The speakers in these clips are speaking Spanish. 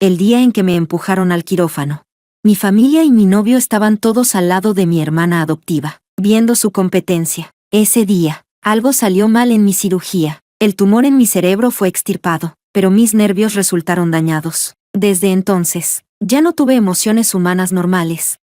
el día en que me empujaron al quirófano. Mi familia y mi novio estaban todos al lado de mi hermana adoptiva, viendo su competencia. Ese día, algo salió mal en mi cirugía. El tumor en mi cerebro fue extirpado, pero mis nervios resultaron dañados. Desde entonces, ya no tuve emociones humanas normales.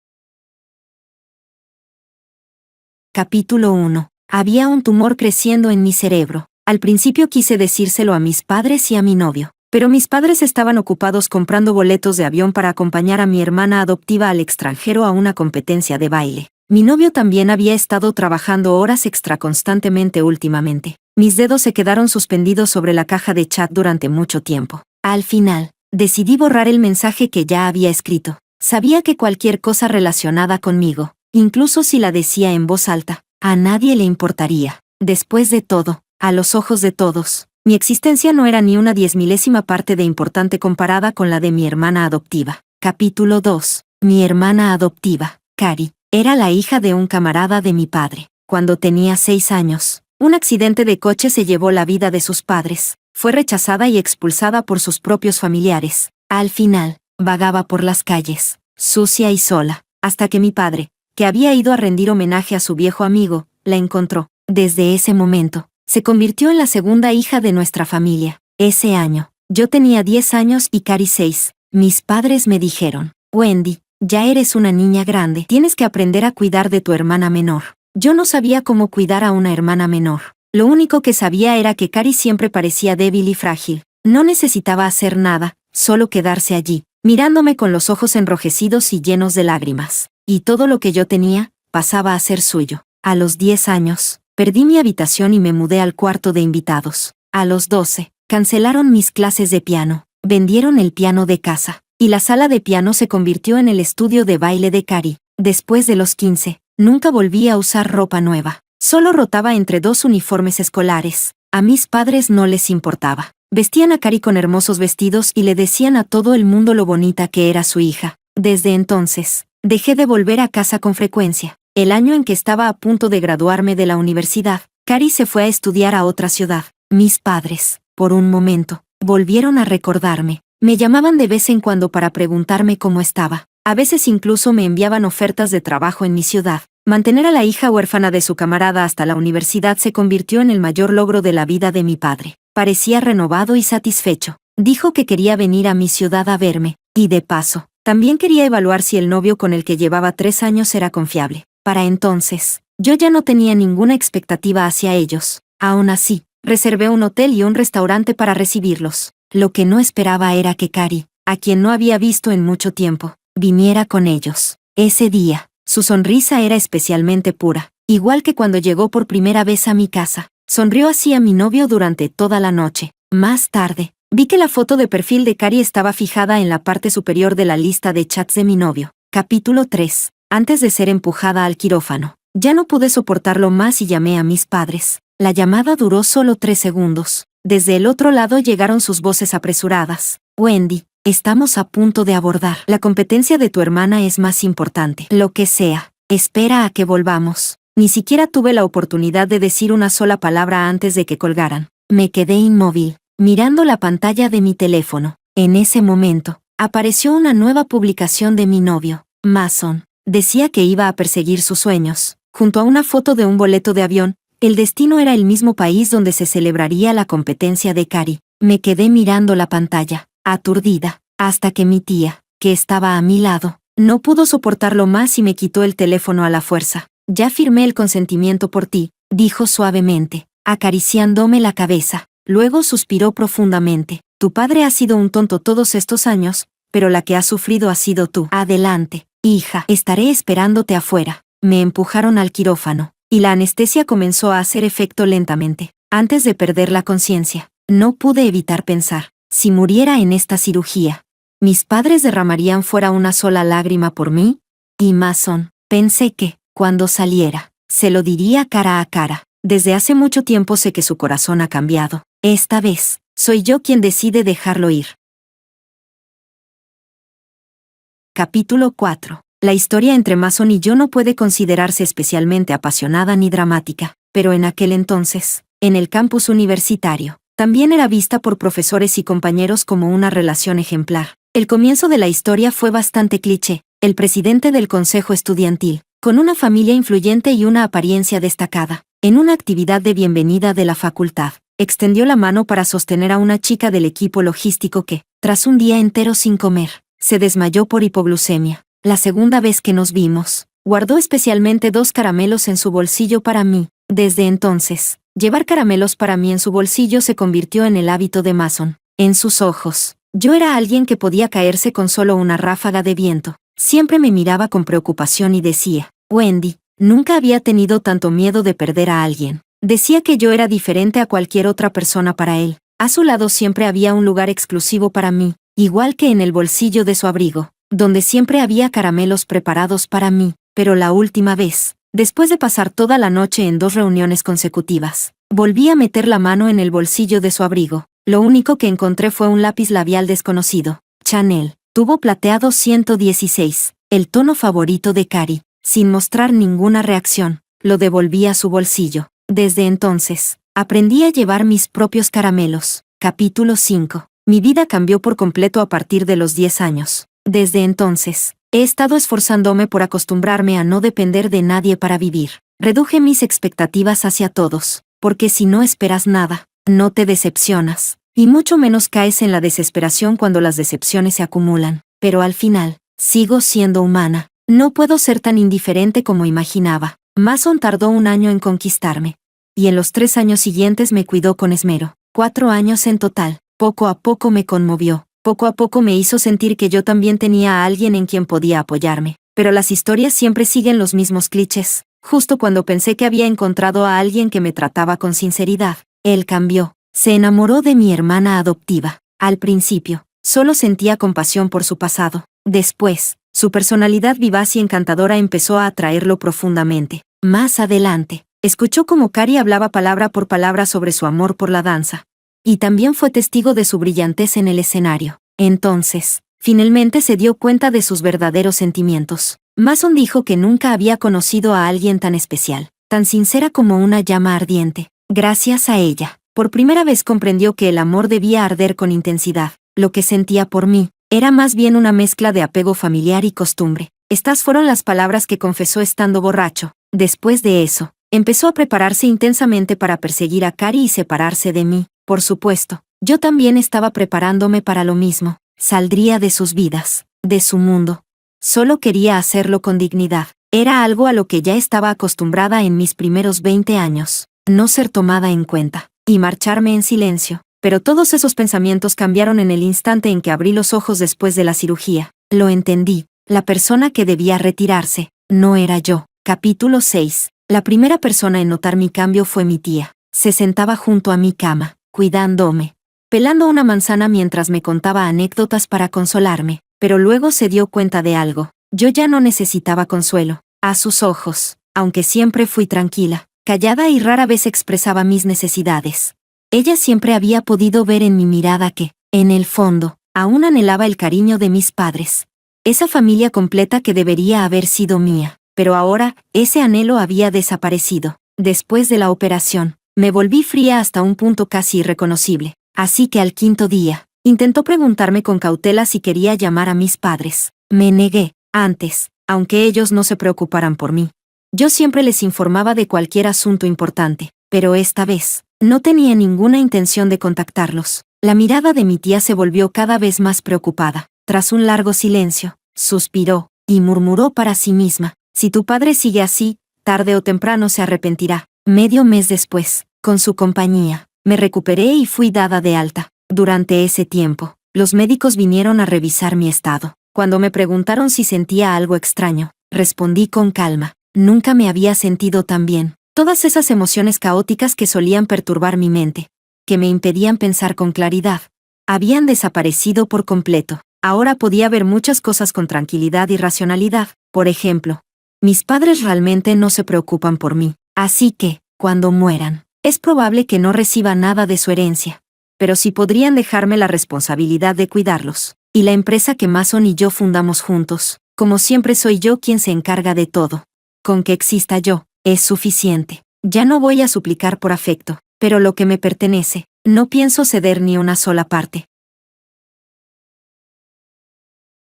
Capítulo 1. Había un tumor creciendo en mi cerebro. Al principio quise decírselo a mis padres y a mi novio, pero mis padres estaban ocupados comprando boletos de avión para acompañar a mi hermana adoptiva al extranjero a una competencia de baile. Mi novio también había estado trabajando horas extra constantemente últimamente. Mis dedos se quedaron suspendidos sobre la caja de chat durante mucho tiempo. Al final, decidí borrar el mensaje que ya había escrito. Sabía que cualquier cosa relacionada conmigo, incluso si la decía en voz alta, a nadie le importaría. Después de todo, a los ojos de todos, mi existencia no era ni una 10,000ª parte de importante comparada con la de mi hermana adoptiva. Capítulo 2. Mi hermana adoptiva, Cari, era la hija de un camarada de mi padre. Cuando tenía 6 años, un accidente de coche se llevó la vida de sus padres. Fue rechazada y expulsada por sus propios familiares. Al final, vagaba por las calles, sucia y sola, hasta que mi padre, que había ido a rendir homenaje a su viejo amigo, la encontró. Desde ese momento, se convirtió en la segunda hija de nuestra familia. Ese año, yo tenía 10 años y Cari 6. Mis padres me dijeron, Wendy, ya eres una niña grande, tienes que aprender a cuidar de tu hermana menor. Yo no sabía cómo cuidar a una hermana menor. Lo único que sabía era que Cari siempre parecía débil y frágil. No necesitaba hacer nada, solo quedarse allí, mirándome con los ojos enrojecidos y llenos de lágrimas. Y todo lo que yo tenía, pasaba a ser suyo. A los 10 años, perdí mi habitación y me mudé al cuarto de invitados. A los 12, cancelaron mis clases de piano, vendieron el piano de casa, y la sala de piano se convirtió en el estudio de baile de Cari. Después de los 15, nunca volví a usar ropa nueva. Solo rotaba entre 2 uniformes escolares. A mis padres no les importaba. Vestían a Cari con hermosos vestidos y le decían a todo el mundo lo bonita que era su hija. Desde entonces, dejé de volver a casa con frecuencia. El año en que estaba a punto de graduarme de la universidad, Cari se fue a estudiar a otra ciudad. Mis padres, por un momento, volvieron a recordarme. Me llamaban de vez en cuando para preguntarme cómo estaba. A veces incluso me enviaban ofertas de trabajo en mi ciudad. Mantener a la hija huérfana de su camarada hasta la universidad se convirtió en el mayor logro de la vida de mi padre. Parecía renovado y satisfecho. Dijo que quería venir a mi ciudad a verme, y de paso, también quería evaluar si el novio con el que llevaba 3 años era confiable. Para entonces, yo ya no tenía ninguna expectativa hacia ellos. Aún así, reservé un hotel y un restaurante para recibirlos. Lo que no esperaba era que Cari, a quien no había visto en mucho tiempo, viniera con ellos. Ese día, su sonrisa era especialmente pura, igual que cuando llegó por primera vez a mi casa. Sonrió así a mi novio durante toda la noche. Más tarde, vi que la foto de perfil de Cari estaba fijada en la parte superior de la lista de chats de mi novio. Capítulo 3. Antes de ser empujada al quirófano, ya no pude soportarlo más y llamé a mis padres. La llamada duró solo 3 segundos. Desde el otro lado llegaron sus voces apresuradas. Wendy, estamos a punto de abordar. La competencia de tu hermana es más importante. Lo que sea. Espera a que volvamos. Ni siquiera tuve la oportunidad de decir una sola palabra antes de que colgaran. Me quedé inmóvil, mirando la pantalla de mi teléfono. En ese momento, apareció una nueva publicación de mi novio, Mason. Decía que iba a perseguir sus sueños. Junto a una foto de un boleto de avión, el destino era el mismo país donde se celebraría la competencia de Cari. Me quedé mirando la pantalla, aturdida, hasta que mi tía, que estaba a mi lado, no pudo soportarlo más y me quitó el teléfono a la fuerza. Ya firmé el consentimiento por ti, dijo suavemente, acariciándome la cabeza. Luego suspiró profundamente. Tu padre ha sido un tonto todos estos años, pero la que ha sufrido ha sido tú. Adelante, hija, estaré esperándote afuera. Me empujaron al quirófano, y la anestesia comenzó a hacer efecto lentamente. Antes de perder la conciencia, no pude evitar pensar, si muriera en esta cirugía, ¿mis padres derramarían fuera una sola lágrima por mí? Y Mason, pensé que, cuando saliera, se lo diría cara a cara. Desde hace mucho tiempo sé que su corazón ha cambiado. Esta vez, soy yo quien decide dejarlo ir. Capítulo 4. La historia entre Mason y yo no puede considerarse especialmente apasionada ni dramática, pero en aquel entonces, en el campus universitario, también era vista por profesores y compañeros como una relación ejemplar. El comienzo de la historia fue bastante cliché. El presidente del consejo estudiantil, con una familia influyente y una apariencia destacada, en una actividad de bienvenida de la facultad, extendió la mano para sostener a una chica del equipo logístico que, tras un día entero sin comer, se desmayó por hipoglucemia. La segunda vez que nos vimos, guardó especialmente 2 caramelos en su bolsillo para mí. Desde entonces, llevar caramelos para mí en su bolsillo se convirtió en el hábito de Mason. En sus ojos, yo era alguien que podía caerse con solo una ráfaga de viento. Siempre me miraba con preocupación y decía, Wendy, nunca había tenido tanto miedo de perder a alguien. Decía que yo era diferente a cualquier otra persona para él. A su lado siempre había un lugar exclusivo para mí, igual que en el bolsillo de su abrigo, donde siempre había caramelos preparados para mí. Pero la última vez, después de pasar toda la noche en 2 reuniones consecutivas, volví a meter la mano en el bolsillo de su abrigo. Lo único que encontré fue un lápiz labial desconocido. Chanel, tubo plateado 116, el tono favorito de Cari. Sin mostrar ninguna reacción, lo devolví a su bolsillo. Desde entonces, aprendí a llevar mis propios caramelos. Capítulo 5. Mi vida cambió por completo a partir de los 10 años. Desde entonces, he estado esforzándome por acostumbrarme a no depender de nadie para vivir. Reduje mis expectativas hacia todos, porque si no esperas nada, no te decepcionas, y mucho menos caes en la desesperación cuando las decepciones se acumulan. Pero al final, sigo siendo humana. No puedo ser tan indiferente como imaginaba. Mason tardó 1 año en conquistarme. Y en los 3 años siguientes me cuidó con esmero. 4 años en total. Poco a poco me conmovió. Poco a poco me hizo sentir que yo también tenía a alguien en quien podía apoyarme. Pero las historias siempre siguen los mismos clichés. Justo cuando pensé que había encontrado a alguien que me trataba con sinceridad, él cambió. Se enamoró de mi hermana adoptiva. Al principio, solo sentía compasión por su pasado. Después, su personalidad vivaz y encantadora empezó a atraerlo profundamente. Más adelante, escuchó cómo Cari hablaba palabra por palabra sobre su amor por la danza. Y también fue testigo de su brillantez en el escenario. Entonces, finalmente se dio cuenta de sus verdaderos sentimientos. Mason dijo que nunca había conocido a alguien tan especial, tan sincera como una llama ardiente. Gracias a ella, por primera vez comprendió que el amor debía arder con intensidad. Lo que sentía por mí era más bien una mezcla de apego familiar y costumbre. Estas fueron las palabras que confesó estando borracho. Después de eso, empezó a prepararse intensamente para perseguir a Cari y separarse de mí. Por supuesto, yo también estaba preparándome para lo mismo. Saldría de sus vidas, de su mundo. Solo quería hacerlo con dignidad. Era algo a lo que ya estaba acostumbrada en mis primeros 20 años. No ser tomada en cuenta, y marcharme en silencio. Pero todos esos pensamientos cambiaron en el instante en que abrí los ojos después de la cirugía. Lo entendí. La persona que debía retirarse no era yo. Capítulo 6. La primera persona en notar mi cambio fue mi tía. Se sentaba junto a mi cama, cuidándome, pelando una manzana mientras me contaba anécdotas para consolarme. Pero luego se dio cuenta de algo. Yo ya no necesitaba consuelo. A sus ojos, aunque siempre fui tranquila, callada y rara vez expresaba mis necesidades, ella siempre había podido ver en mi mirada que, en el fondo, aún anhelaba el cariño de mis padres. Esa familia completa que debería haber sido mía. Pero ahora, ese anhelo había desaparecido. Después de la operación, me volví fría hasta un punto casi irreconocible. Así que al 5.º día, intentó preguntarme con cautela si quería llamar a mis padres. Me negué, antes, aunque ellos no se preocuparan por mí. Yo siempre les informaba de cualquier asunto importante, pero esta vez, no tenía ninguna intención de contactarlos. La mirada de mi tía se volvió cada vez más preocupada. Tras un largo silencio, suspiró, y murmuró para sí misma, si tu padre sigue así, tarde o temprano se arrepentirá. Medio mes después, con su compañía, me recuperé y fui dada de alta. Durante ese tiempo, los médicos vinieron a revisar mi estado. Cuando me preguntaron si sentía algo extraño, respondí con calma, nunca me había sentido tan bien. Todas esas emociones caóticas que solían perturbar mi mente, que me impedían pensar con claridad, habían desaparecido por completo. Ahora podía ver muchas cosas con tranquilidad y racionalidad. Por ejemplo, mis padres realmente no se preocupan por mí, así que, cuando mueran, es probable que no reciba nada de su herencia. Pero sí podrían dejarme la responsabilidad de cuidarlos. Y la empresa que Mason y yo fundamos juntos, como siempre soy yo quien se encarga de todo. Con que exista yo, es suficiente. Ya no voy a suplicar por afecto, pero lo que me pertenece, no pienso ceder ni una sola parte.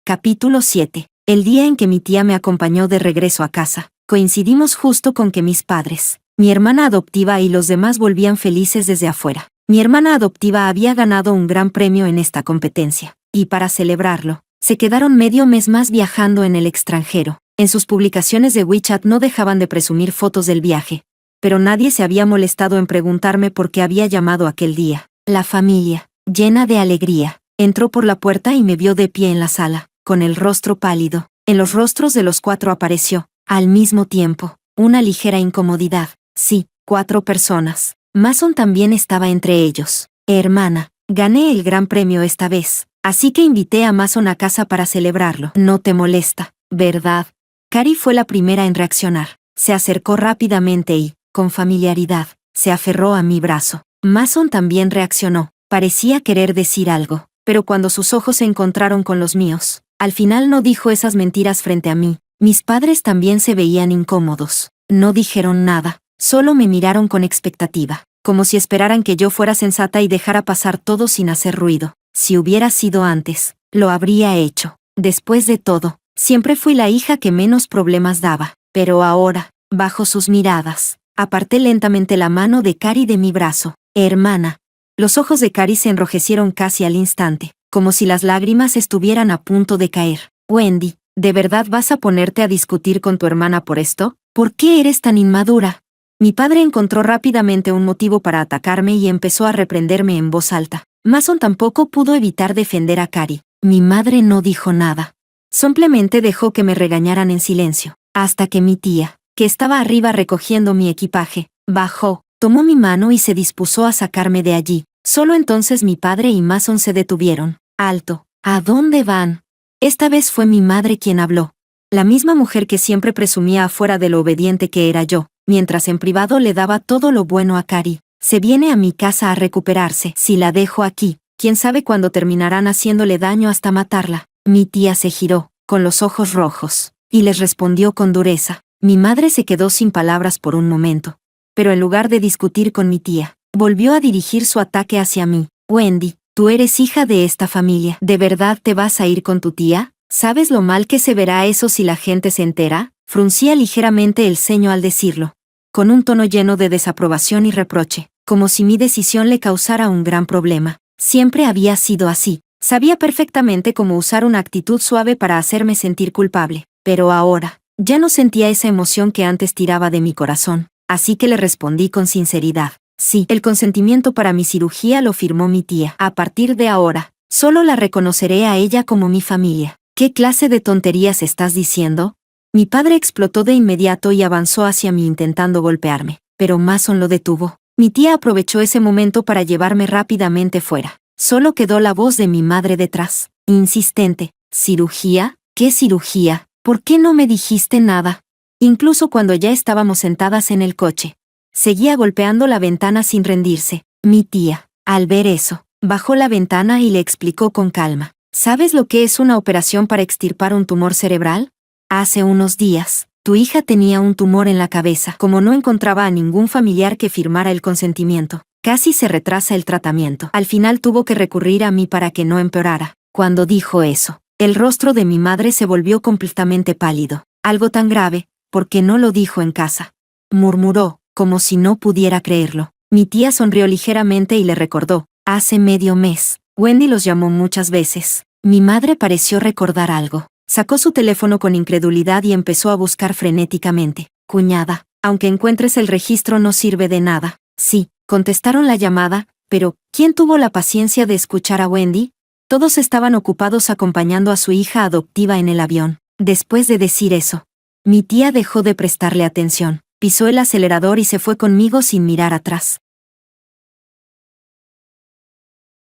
Capítulo 7. El día en que mi tía me acompañó de regreso a casa, coincidimos justo con que mis padres, mi hermana adoptiva y los demás volvían felices desde afuera. Mi hermana adoptiva había ganado un gran premio en esta competencia, y para celebrarlo, se quedaron medio mes más viajando en el extranjero. En sus publicaciones de WeChat no dejaban de presumir fotos del viaje, pero nadie se había molestado en preguntarme por qué había llamado aquel día. La familia, llena de alegría, entró por la puerta y me vio de pie en la sala, con el rostro pálido. En los rostros de los 4 apareció, al mismo tiempo, una ligera incomodidad. Sí, 4 personas. Mason también estaba entre ellos. Hermana, gané el gran premio esta vez, así que invité a Mason a casa para celebrarlo. No te molesta, ¿verdad? Cari fue la primera en reaccionar. Se acercó rápidamente y, con familiaridad, se aferró a mi brazo. Mason también reaccionó. Parecía querer decir algo, pero cuando sus ojos se encontraron con los míos, al final no dijo esas mentiras frente a mí. Mis padres también se veían incómodos. No dijeron nada. Solo me miraron con expectativa, como si esperaran que yo fuera sensata y dejara pasar todo sin hacer ruido. Si hubiera sido antes, lo habría hecho. Después de todo, siempre fui la hija que menos problemas daba. Pero ahora, bajo sus miradas, aparté lentamente la mano de Cari de mi brazo. Hermana. Los ojos de Cari se enrojecieron casi al instante, como si las lágrimas estuvieran a punto de caer. Wendy, ¿de verdad vas a ponerte a discutir con tu hermana por esto? ¿Por qué eres tan inmadura? Mi padre encontró rápidamente un motivo para atacarme y empezó a reprenderme en voz alta. Mason tampoco pudo evitar defender a Cari. Mi madre no dijo nada. Simplemente dejó que me regañaran en silencio, hasta que mi tía, que estaba arriba recogiendo mi equipaje, bajó, tomó mi mano y se dispuso a sacarme de allí. Solo entonces mi padre y Mason se detuvieron. Alto, ¿a dónde van? Esta vez fue mi madre quien habló. La misma mujer que siempre presumía afuera de lo obediente que era yo, mientras en privado le daba todo lo bueno a Cari. Se viene a mi casa a recuperarse. Si la dejo aquí, quién sabe cuándo terminarán haciéndole daño hasta matarla. Mi tía se giró, con los ojos rojos, y les respondió con dureza. Mi madre se quedó sin palabras por un momento, pero en lugar de discutir con mi tía, volvió a dirigir su ataque hacia mí. Wendy, tú eres hija de esta familia. ¿De verdad te vas a ir con tu tía? ¿Sabes lo mal que se verá eso si la gente se entera? Fruncía ligeramente el ceño al decirlo, con un tono lleno de desaprobación y reproche, como si mi decisión le causara un gran problema. Siempre había sido así. Sabía perfectamente cómo usar una actitud suave para hacerme sentir culpable, pero ahora, ya no sentía esa emoción que antes tiraba de mi corazón, así que le respondí con sinceridad. Sí, el consentimiento para mi cirugía lo firmó mi tía. A partir de ahora, solo la reconoceré a ella como mi familia. ¿Qué clase de tonterías estás diciendo? Mi padre explotó de inmediato y avanzó hacia mí intentando golpearme, pero Mason lo detuvo. Mi tía aprovechó ese momento para llevarme rápidamente fuera. Solo quedó la voz de mi madre detrás, insistente. ¿Cirugía? ¿Qué cirugía? ¿Por qué no me dijiste nada? Incluso cuando ya estábamos sentadas en el coche, seguía golpeando la ventana sin rendirse. Mi tía, al ver eso, bajó la ventana y le explicó con calma. ¿Sabes lo que es una operación para extirpar un tumor cerebral? Hace unos días, tu hija tenía un tumor en la cabeza. Como no encontraba a ningún familiar que firmara el consentimiento, casi se retrasa el tratamiento. Al final tuvo que recurrir a mí para que no empeorara. Cuando dijo eso, el rostro de mi madre se volvió completamente pálido. Algo tan grave, ¿por qué no lo dijo en casa? Murmuró, como si no pudiera creerlo. Mi tía sonrió ligeramente y le recordó. Hace medio mes, Wendy los llamó muchas veces. Mi madre pareció recordar algo. Sacó su teléfono con incredulidad y empezó a buscar frenéticamente. Cuñada, aunque encuentres el registro no sirve de nada. Sí, contestaron la llamada, pero ¿quién tuvo la paciencia de escuchar a Wendy? Todos estaban ocupados acompañando a su hija adoptiva en el avión. Después de decir eso, mi tía dejó de prestarle atención, pisó el acelerador y se fue conmigo sin mirar atrás.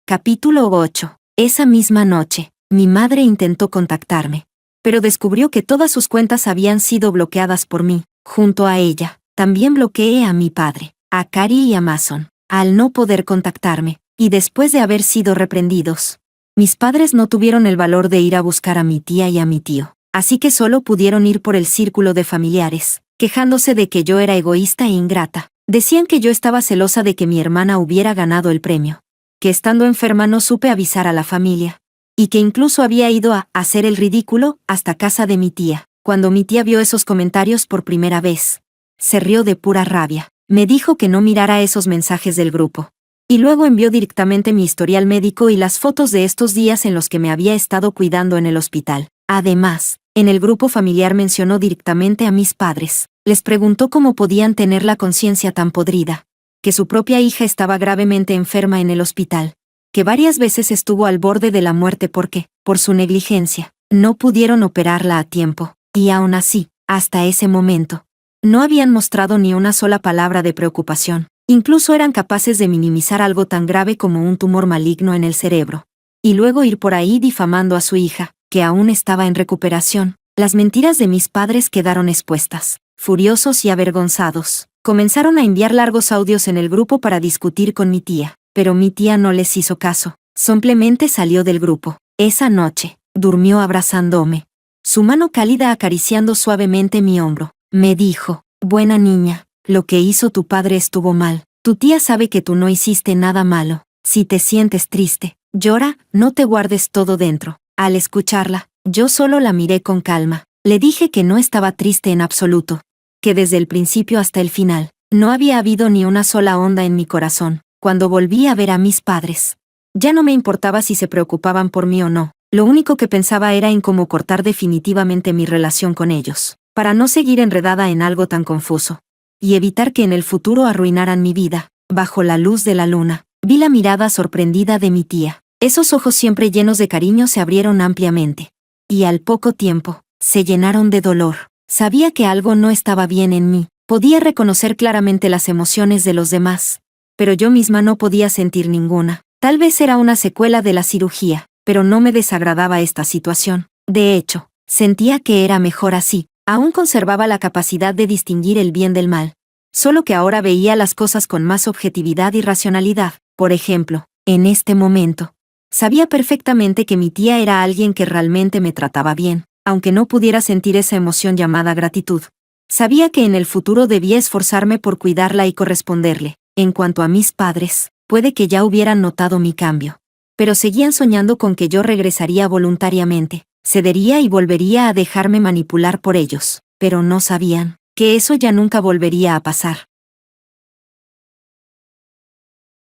Capítulo 8. Esa misma noche, mi madre intentó contactarme, pero descubrió que todas sus cuentas habían sido bloqueadas por mí. Junto a ella, también bloqueé a mi padre, a Cari y a Mason. Al no poder contactarme, y después de haber sido reprendidos, mis padres no tuvieron el valor de ir a buscar a mi tía y a mi tío, así que solo pudieron ir por el círculo de familiares, quejándose de que yo era egoísta e ingrata. Decían que yo estaba celosa de que mi hermana hubiera ganado el premio, que estando enferma no supe avisar a la familia, y que incluso había ido a hacer el ridículo hasta casa de mi tía. Cuando mi tía vio esos comentarios por primera vez, se rió de pura rabia. Me dijo que no mirara esos mensajes del grupo. Y luego envió directamente mi historial médico y las fotos de estos días en los que me había estado cuidando en el hospital. Además, en el grupo familiar mencionó directamente a mis padres. Les preguntó cómo podían tener la conciencia tan podrida, que su propia hija estaba gravemente enferma en el hospital, que varias veces estuvo al borde de la muerte porque, por su negligencia, no pudieron operarla a tiempo. Y aún así, hasta ese momento, no habían mostrado ni una sola palabra de preocupación. Incluso eran capaces de minimizar algo tan grave como un tumor maligno en el cerebro. Y luego ir por ahí difamando a su hija, que aún estaba en recuperación. Las mentiras de mis padres quedaron expuestas. Furiosos y avergonzados, comenzaron a enviar largos audios en el grupo para discutir con mi tía. Pero mi tía no les hizo caso. Simplemente salió del grupo. Esa noche, durmió abrazándome, su mano cálida acariciando suavemente mi hombro. Me dijo: buena niña, lo que hizo tu padre estuvo mal. Tu tía sabe que tú no hiciste nada malo. Si te sientes triste, llora, no te guardes todo dentro. Al escucharla, yo solo la miré con calma. Le dije que no estaba triste en absoluto, que desde el principio hasta el final, no había habido ni una sola onda en mi corazón. Cuando volví a ver a mis padres, ya no me importaba si se preocupaban por mí o no. Lo único que pensaba era en cómo cortar definitivamente mi relación con ellos, para no seguir enredada en algo tan confuso, y evitar que en el futuro arruinaran mi vida. Bajo la luz de la luna, vi la mirada sorprendida de mi tía. Esos ojos siempre llenos de cariño se abrieron ampliamente, y al poco tiempo, se llenaron de dolor. Sabía que algo no estaba bien en mí. Podía reconocer claramente las emociones de los demás, pero yo misma no podía sentir ninguna. Tal vez era una secuela de la cirugía, pero no me desagradaba esta situación. De hecho, sentía que era mejor así. Aún conservaba la capacidad de distinguir el bien del mal, solo que ahora veía las cosas con más objetividad y racionalidad. Por ejemplo, en este momento, sabía perfectamente que mi tía era alguien que realmente me trataba bien, aunque no pudiera sentir esa emoción llamada gratitud. Sabía que en el futuro debía esforzarme por cuidarla y corresponderle. En cuanto a mis padres, puede que ya hubieran notado mi cambio, pero seguían soñando con que yo regresaría voluntariamente, cedería y volvería a dejarme manipular por ellos, pero no sabían que eso ya nunca volvería a pasar.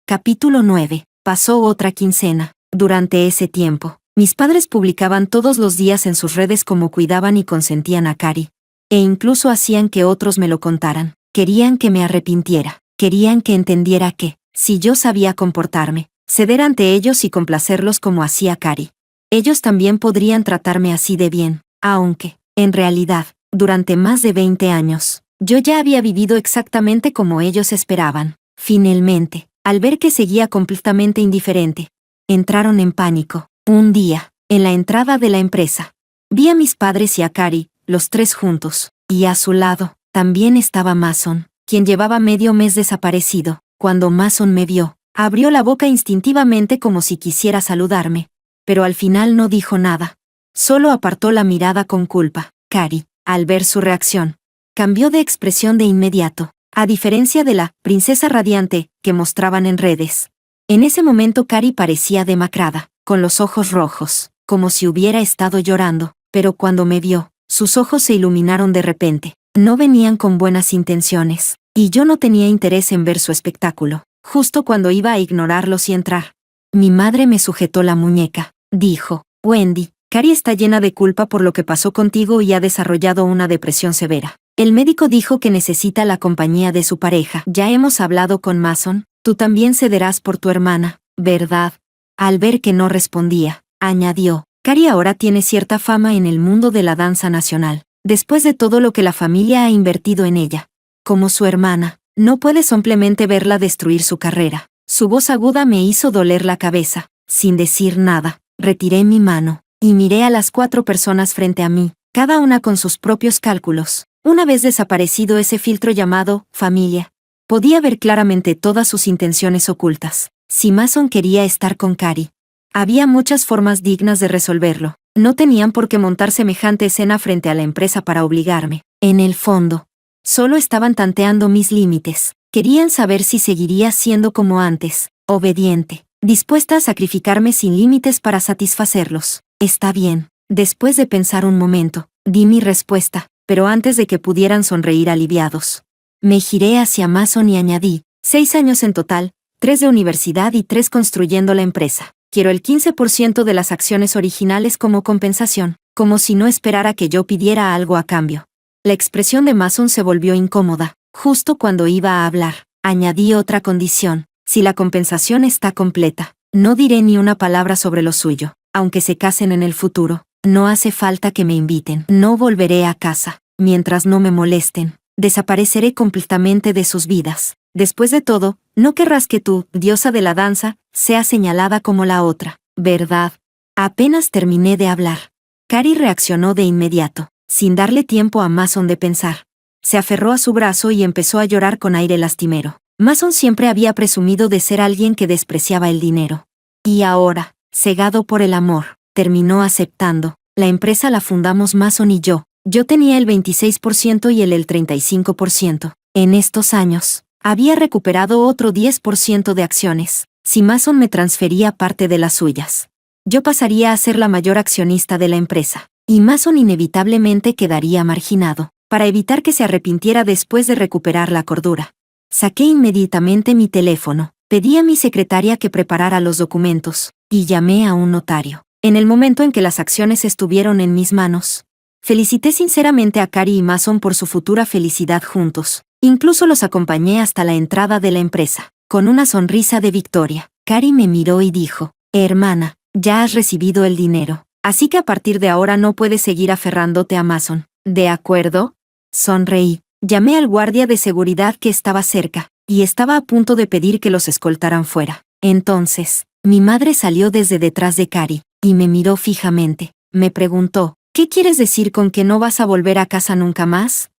Capítulo 9. Pasó otra quincena. Durante ese tiempo, mis padres publicaban todos los días en sus redes cómo cuidaban y consentían a Cari, e incluso hacían que otros me lo contaran. Querían que me arrepintiera, querían que entendiera que, si yo sabía comportarme, ceder ante ellos y complacerlos como hacía Cari, ellos también podrían tratarme así de bien, aunque, en realidad, durante más de 20 años, yo ya había vivido exactamente como ellos esperaban. Finalmente, al ver que seguía completamente indiferente, entraron en pánico. Un día, en la entrada de la empresa, vi a mis padres y a Cari, los tres juntos, y a su lado, también estaba Mason, quien llevaba medio mes desaparecido. Cuando Mason me vio, abrió la boca instintivamente como si quisiera saludarme, pero al final no dijo nada. Solo apartó la mirada con culpa. Cari, al ver su reacción, cambió de expresión de inmediato, a diferencia de la princesa radiante que mostraban en redes. En ese momento Cari parecía demacrada, con los ojos rojos, como si hubiera estado llorando, pero cuando me vio, sus ojos se iluminaron de repente. No venían con buenas intenciones, y yo no tenía interés en ver su espectáculo. Justo cuando iba a ignorarlos y entrar, mi madre me sujetó la muñeca. Dijo: Wendy, Cari está llena de culpa por lo que pasó contigo y ha desarrollado una depresión severa. El médico dijo que necesita la compañía de su pareja. Ya hemos hablado con Mason, tú también cederás por tu hermana, ¿verdad? Al ver que no respondía, añadió: Cari ahora tiene cierta fama en el mundo de la danza nacional, después de todo lo que la familia ha invertido en ella. Como su hermana, no puede simplemente verla destruir su carrera. Su voz aguda me hizo doler la cabeza. Sin decir nada, retiré mi mano, y miré a las 4 personas frente a mí, cada una con sus propios cálculos. Una vez desaparecido ese filtro llamado familia, podía ver claramente todas sus intenciones ocultas. Si Mason quería estar con Cari, había muchas formas dignas de resolverlo. No tenían por qué montar semejante escena frente a la empresa para obligarme. En el fondo, solo estaban tanteando mis límites. Querían saber si seguiría siendo como antes, obediente, dispuesta a sacrificarme sin límites para satisfacerlos. Está bien. Después de pensar un momento, di mi respuesta, pero antes de que pudieran sonreír aliviados. Me giré hacia Mason y añadí, 6 años en total, 3 de universidad y 3 construyendo la empresa. Quiero el 15% de las acciones originales como compensación, como si no esperara que yo pidiera algo a cambio. La expresión de Mason se volvió incómoda, justo cuando iba a hablar. Añadí otra condición, si la compensación está completa, no diré ni una palabra sobre lo suyo, aunque se casen en el futuro. No hace falta que me inviten. No volveré a casa. Mientras no me molesten, desapareceré completamente de sus vidas. Después de todo, no querrás que tú, diosa de la danza, sea señalada como la otra, ¿verdad? Apenas terminé de hablar. Cari reaccionó de inmediato, sin darle tiempo a Mason de pensar. Se aferró a su brazo y empezó a llorar con aire lastimero. Mason siempre había presumido de ser alguien que despreciaba el dinero. Y ahora, cegado por el amor, terminó aceptando. La empresa la fundamos Mason y yo. Yo tenía el 26% y él el 35%. En estos años, había recuperado otro 10% de acciones. Si Mason me transfería parte de las suyas, yo pasaría a ser la mayor accionista de la empresa. Y Mason inevitablemente quedaría marginado, para evitar que se arrepintiera después de recuperar la cordura. Saqué inmediatamente mi teléfono, pedí a mi secretaria que preparara los documentos, y llamé a un notario. En el momento en que las acciones estuvieron en mis manos, felicité sinceramente a Cari y Mason por su futura felicidad juntos. Incluso los acompañé hasta la entrada de la empresa. Con una sonrisa de victoria, Cari me miró y dijo, hermana, ya has recibido el dinero, así que a partir de ahora no puedes seguir aferrándote a Mason. ¿De acuerdo? Sonreí. Llamé al guardia de seguridad que estaba cerca, y estaba a punto de pedir que los escoltaran fuera. Entonces, mi madre salió desde detrás de Cari, y me miró fijamente. Me preguntó, ¿qué quieres decir con que no vas a volver a casa nunca más?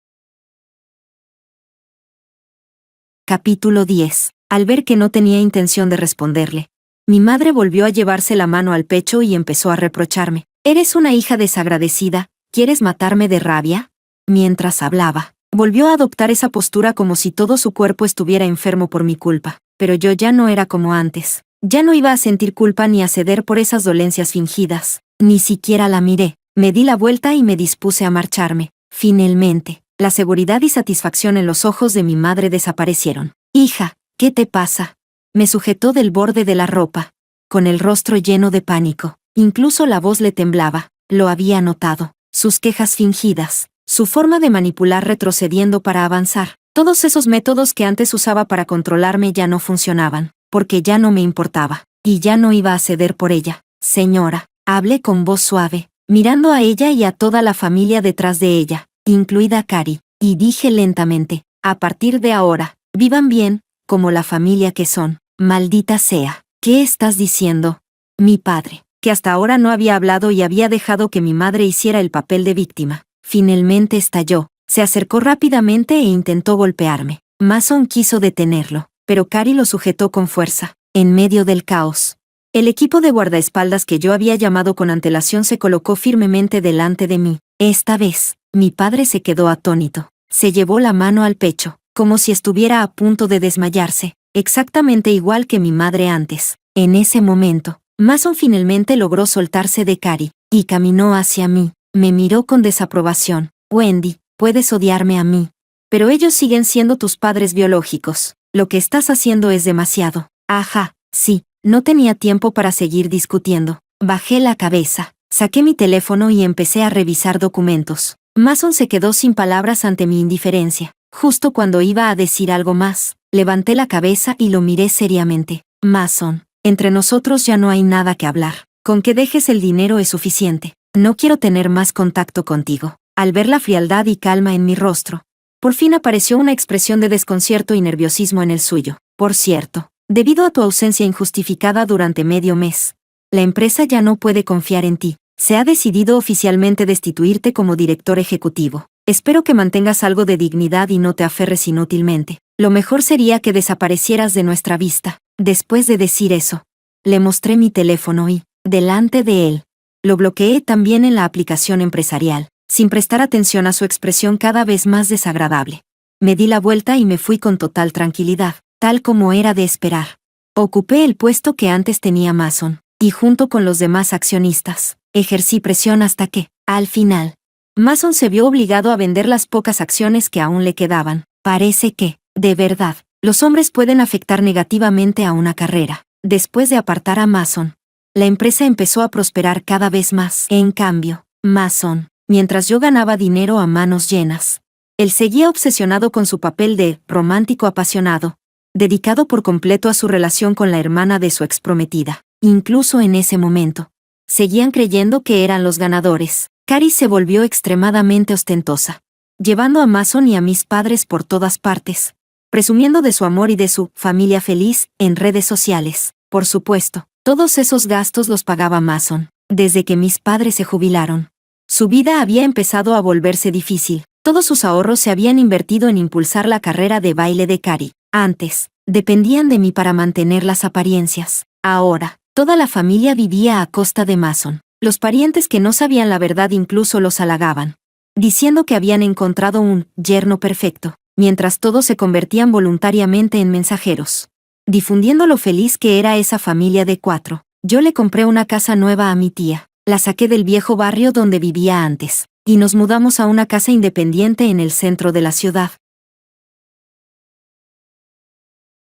Capítulo 10. Al ver que no tenía intención de responderle, mi madre volvió a llevarse la mano al pecho y empezó a reprocharme. Eres una hija desagradecida, ¿quieres matarme de rabia? Mientras hablaba, volvió a adoptar esa postura como si todo su cuerpo estuviera enfermo por mi culpa. Pero yo ya no era como antes. Ya no iba a sentir culpa ni a ceder por esas dolencias fingidas. Ni siquiera la miré. Me di la vuelta y me dispuse a marcharme. Finalmente, la seguridad y satisfacción en los ojos de mi madre desaparecieron. Hija, ¿qué te pasa? Me sujetó del borde de la ropa, con el rostro lleno de pánico. Incluso la voz le temblaba. Lo había notado. Sus quejas fingidas, su forma de manipular retrocediendo para avanzar. Todos esos métodos que antes usaba para controlarme ya no funcionaban, porque ya no me importaba, y ya no iba a ceder por ella. Señora, hablé con voz suave, mirando a ella y a toda la familia detrás de ella, incluida Cari, y dije lentamente, a partir de ahora, vivan bien, como la familia que son. Maldita sea, ¿qué estás diciendo? Mi padre, que hasta ahora no había hablado y había dejado que mi madre hiciera el papel de víctima, finalmente estalló. Se acercó rápidamente e intentó golpearme. Mason quiso detenerlo, pero Cari lo sujetó con fuerza, en medio del caos. El equipo de guardaespaldas que yo había llamado con antelación se colocó firmemente delante de mí. Esta vez, mi padre se quedó atónito. Se llevó la mano al pecho, como si estuviera a punto de desmayarse, exactamente igual que mi madre antes. En ese momento, Mason finalmente logró soltarse de Cari, y caminó hacia mí. Me miró con desaprobación. Wendy, puedes odiarme a mí, pero ellos siguen siendo tus padres biológicos. Lo que estás haciendo es demasiado. Ajá, sí, no tenía tiempo para seguir discutiendo. Bajé la cabeza, saqué mi teléfono y empecé a revisar documentos. Mason se quedó sin palabras ante mi indiferencia. Justo cuando iba a decir algo más, levanté la cabeza y lo miré seriamente. Mason, entre nosotros ya no hay nada que hablar. Con que dejes el dinero es suficiente. No quiero tener más contacto contigo. Al ver la frialdad y calma en mi rostro, por fin apareció una expresión de desconcierto y nerviosismo en el suyo. Por cierto, debido a tu ausencia injustificada durante medio mes, la empresa ya no puede confiar en ti. Se ha decidido oficialmente destituirte como director ejecutivo. Espero que mantengas algo de dignidad y no te aferres inútilmente. Lo mejor sería que desaparecieras de nuestra vista. Después de decir eso, le mostré mi teléfono y, delante de él, lo bloqueé también en la aplicación empresarial, sin prestar atención a su expresión cada vez más desagradable. Me di la vuelta y me fui con total tranquilidad, tal como era de esperar. Ocupé el puesto que antes tenía Mason, y junto con los demás accionistas, ejercí presión hasta que, al final, Mason se vio obligado a vender las pocas acciones que aún le quedaban. Parece que, de verdad, los hombres pueden afectar negativamente a una carrera. Después de apartar a Mason, la empresa empezó a prosperar cada vez más. En cambio, Mason, mientras yo ganaba dinero a manos llenas, él seguía obsesionado con su papel de romántico apasionado, dedicado por completo a su relación con la hermana de su exprometida. Incluso en ese momento, seguían creyendo que eran los ganadores. Cari se volvió extremadamente ostentosa, llevando a Mason y a mis padres por todas partes, presumiendo de su amor y de su familia feliz en redes sociales. Por supuesto, todos esos gastos los pagaba Mason. Desde que mis padres se jubilaron, su vida había empezado a volverse difícil. Todos sus ahorros se habían invertido en impulsar la carrera de baile de Cari. Antes, dependían de mí para mantener las apariencias. Ahora, toda la familia vivía a costa de Mason. Los parientes que no sabían la verdad incluso los halagaban, diciendo que habían encontrado un yerno perfecto, mientras todos se convertían voluntariamente en mensajeros, difundiendo lo feliz que era esa familia de 4. Yo le compré una casa nueva a mi tía, la saqué del viejo barrio donde vivía antes, y nos mudamos a una casa independiente en el centro de la ciudad.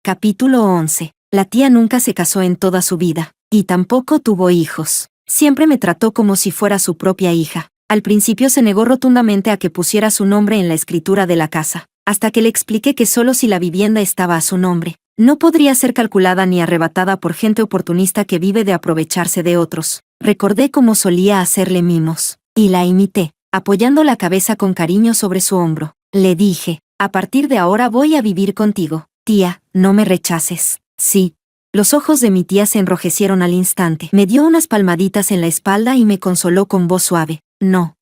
Capítulo 11. La tía nunca se casó en toda su vida, y tampoco tuvo hijos. Siempre me trató como si fuera su propia hija. Al principio se negó rotundamente a que pusiera su nombre en la escritura de la casa, hasta que le expliqué que solo si la vivienda estaba a su nombre, no podría ser calculada ni arrebatada por gente oportunista que vive de aprovecharse de otros. Recordé cómo solía hacerle mimos, y la imité, apoyando la cabeza con cariño sobre su hombro. Le dije, a partir de ahora voy a vivir contigo. Tía, no me rechaces. Sí. Los ojos de mi tía se enrojecieron al instante. Me dio unas palmaditas en la espalda y me consoló con voz suave. No,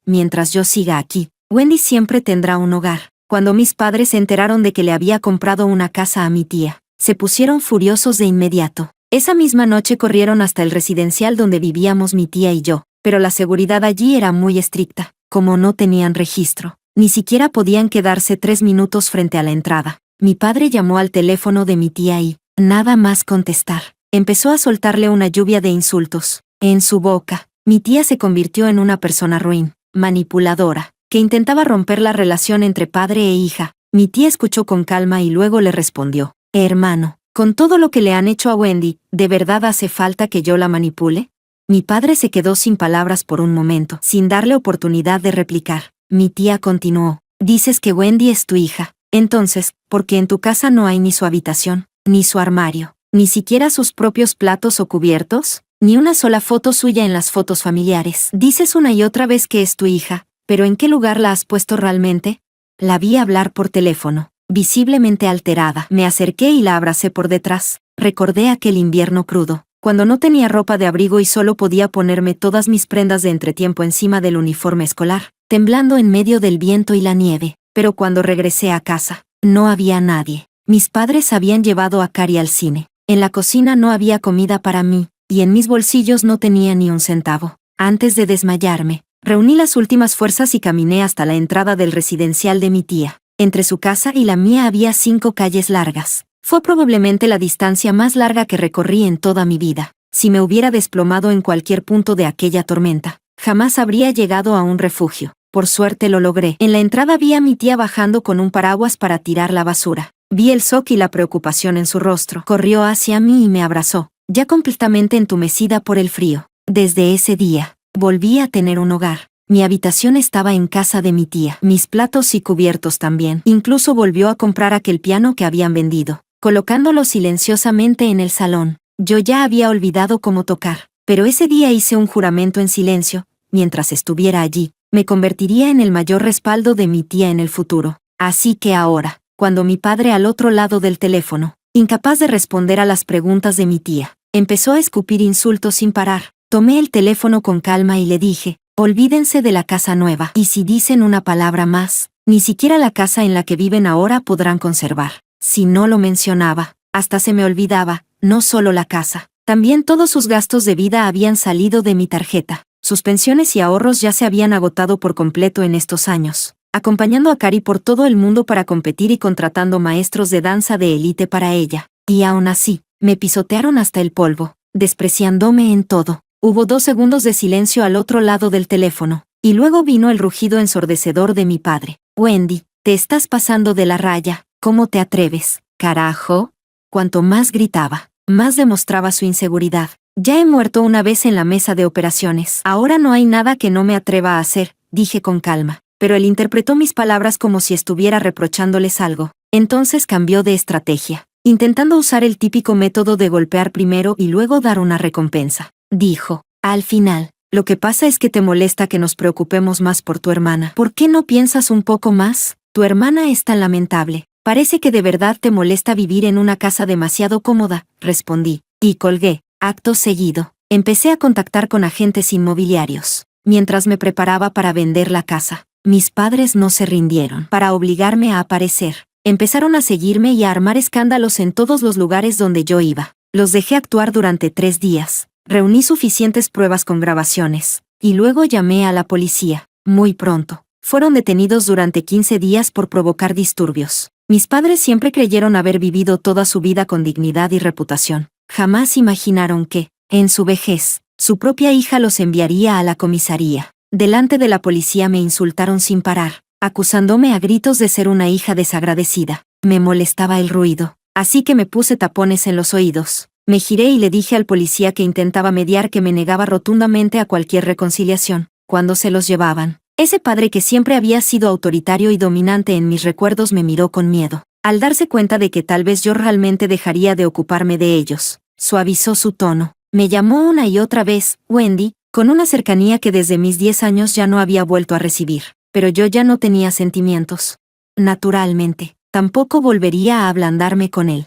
mientras yo siga aquí, Wendy siempre tendrá un hogar. Cuando mis padres se enteraron de que le había comprado una casa a mi tía, se pusieron furiosos de inmediato. Esa misma noche corrieron hasta el residencial donde vivíamos mi tía y yo, pero la seguridad allí era muy estricta. Como no tenían registro, ni siquiera podían quedarse 3 minutos frente a la entrada. Mi padre llamó al teléfono de mi tía y, nada más contestar, empezó a soltarle una lluvia de insultos. En su boca, mi tía se convirtió en una persona ruin, manipuladora, que intentaba romper la relación entre padre e hija. Mi tía escuchó con calma y luego le respondió, hermano, con todo lo que le han hecho a Wendy, ¿de verdad hace falta que yo la manipule? Mi padre se quedó sin palabras por un momento, sin darle oportunidad de replicar. Mi tía continuó, dices que Wendy es tu hija. Entonces, ¿por qué en tu casa no hay ni su habitación, ni su armario, ni siquiera sus propios platos o cubiertos, ni una sola foto suya en las fotos familiares? Dices una y otra vez que es tu hija, pero ¿en qué lugar la has puesto realmente? La vi hablar por teléfono, visiblemente alterada. Me acerqué y la abracé por detrás. Recordé aquel invierno crudo, cuando no tenía ropa de abrigo y solo podía ponerme todas mis prendas de entretiempo encima del uniforme escolar, temblando en medio del viento y la nieve. Pero cuando regresé a casa, no había nadie. Mis padres habían llevado a Cari al cine. En la cocina no había comida para mí, y en mis bolsillos no tenía ni un centavo. Antes de desmayarme, reuní las últimas fuerzas y caminé hasta la entrada del residencial de mi tía. Entre su casa y la mía había 5 calles largas. Fue probablemente la distancia más larga que recorrí en toda mi vida. Si me hubiera desplomado en cualquier punto de aquella tormenta, jamás habría llegado a un refugio. Por suerte lo logré. En la entrada vi a mi tía bajando con un paraguas para tirar la basura. Vi el shock y la preocupación en su rostro. Corrió hacia mí y me abrazó, ya completamente entumecida por el frío. Desde ese día, volví a tener un hogar. Mi habitación estaba en casa de mi tía, mis platos y cubiertos también. Incluso volvió a comprar aquel piano que habían vendido, colocándolo silenciosamente en el salón. Yo ya había olvidado cómo tocar, pero ese día hice un juramento en silencio. Mientras estuviera allí, me convertiría en el mayor respaldo de mi tía en el futuro. Así que ahora, cuando mi padre al otro lado del teléfono, incapaz de responder a las preguntas de mi tía, empezó a escupir insultos sin parar, tomé el teléfono con calma y le dije, olvídense de la casa nueva. Y si dicen una palabra más, ni siquiera la casa en la que viven ahora podrán conservar. Si no lo mencionaba, hasta se me olvidaba, no solo la casa, también todos sus gastos de vida habían salido de mi tarjeta. Sus pensiones y ahorros ya se habían agotado por completo en estos años, acompañando a Cari por todo el mundo para competir y contratando maestros de danza de élite para ella. Y aún así, Me pisotearon hasta el polvo, despreciándome en todo. Hubo 2 segundos de silencio al otro lado del teléfono, y luego vino el rugido ensordecedor de mi padre. Wendy, te estás pasando de la raya, ¿cómo te atreves? Carajo. Cuanto más gritaba, más demostraba su inseguridad. Ya he muerto una vez en la mesa de operaciones. Ahora no hay nada que no me atreva a hacer, dije con calma. Pero él interpretó mis palabras como si estuviera reprochándoles algo. Entonces cambió de estrategia, intentando usar el típico método de golpear primero y luego dar una recompensa. Dijo, al final, lo que pasa es que te molesta que nos preocupemos más por tu hermana. ¿Por qué no piensas un poco más? Tu hermana es tan lamentable. Parece que de verdad te molesta vivir en una casa demasiado cómoda, respondí, y colgué. Acto seguido, empecé a contactar con agentes inmobiliarios. Mientras me preparaba para vender la casa, mis padres no se rindieron. Para obligarme a aparecer, empezaron a seguirme y a armar escándalos en todos los lugares donde yo iba. Los dejé actuar durante 3 días. Reuní suficientes pruebas con grabaciones, y luego llamé a la policía. Muy pronto, fueron detenidos durante 15 días por provocar disturbios. Mis padres siempre creyeron haber vivido toda su vida con dignidad y reputación. Jamás imaginaron que, en su vejez, su propia hija los enviaría a la comisaría. Delante de la policía me insultaron sin parar, acusándome a gritos de ser una hija desagradecida. Me molestaba el ruido, así que me puse tapones en los oídos. Me giré y le dije al policía que intentaba mediar que me negaba rotundamente a cualquier reconciliación. Cuando se los llevaban, ese padre que siempre había sido autoritario y dominante en mis recuerdos me miró con miedo. Al darse cuenta de que tal vez yo realmente dejaría de ocuparme de ellos, suavizó su tono. Me llamó una y otra vez, Wendy, con una cercanía que desde mis 10 años ya no había vuelto a recibir. Pero yo ya no tenía sentimientos. Naturalmente, tampoco volvería a ablandarme con él.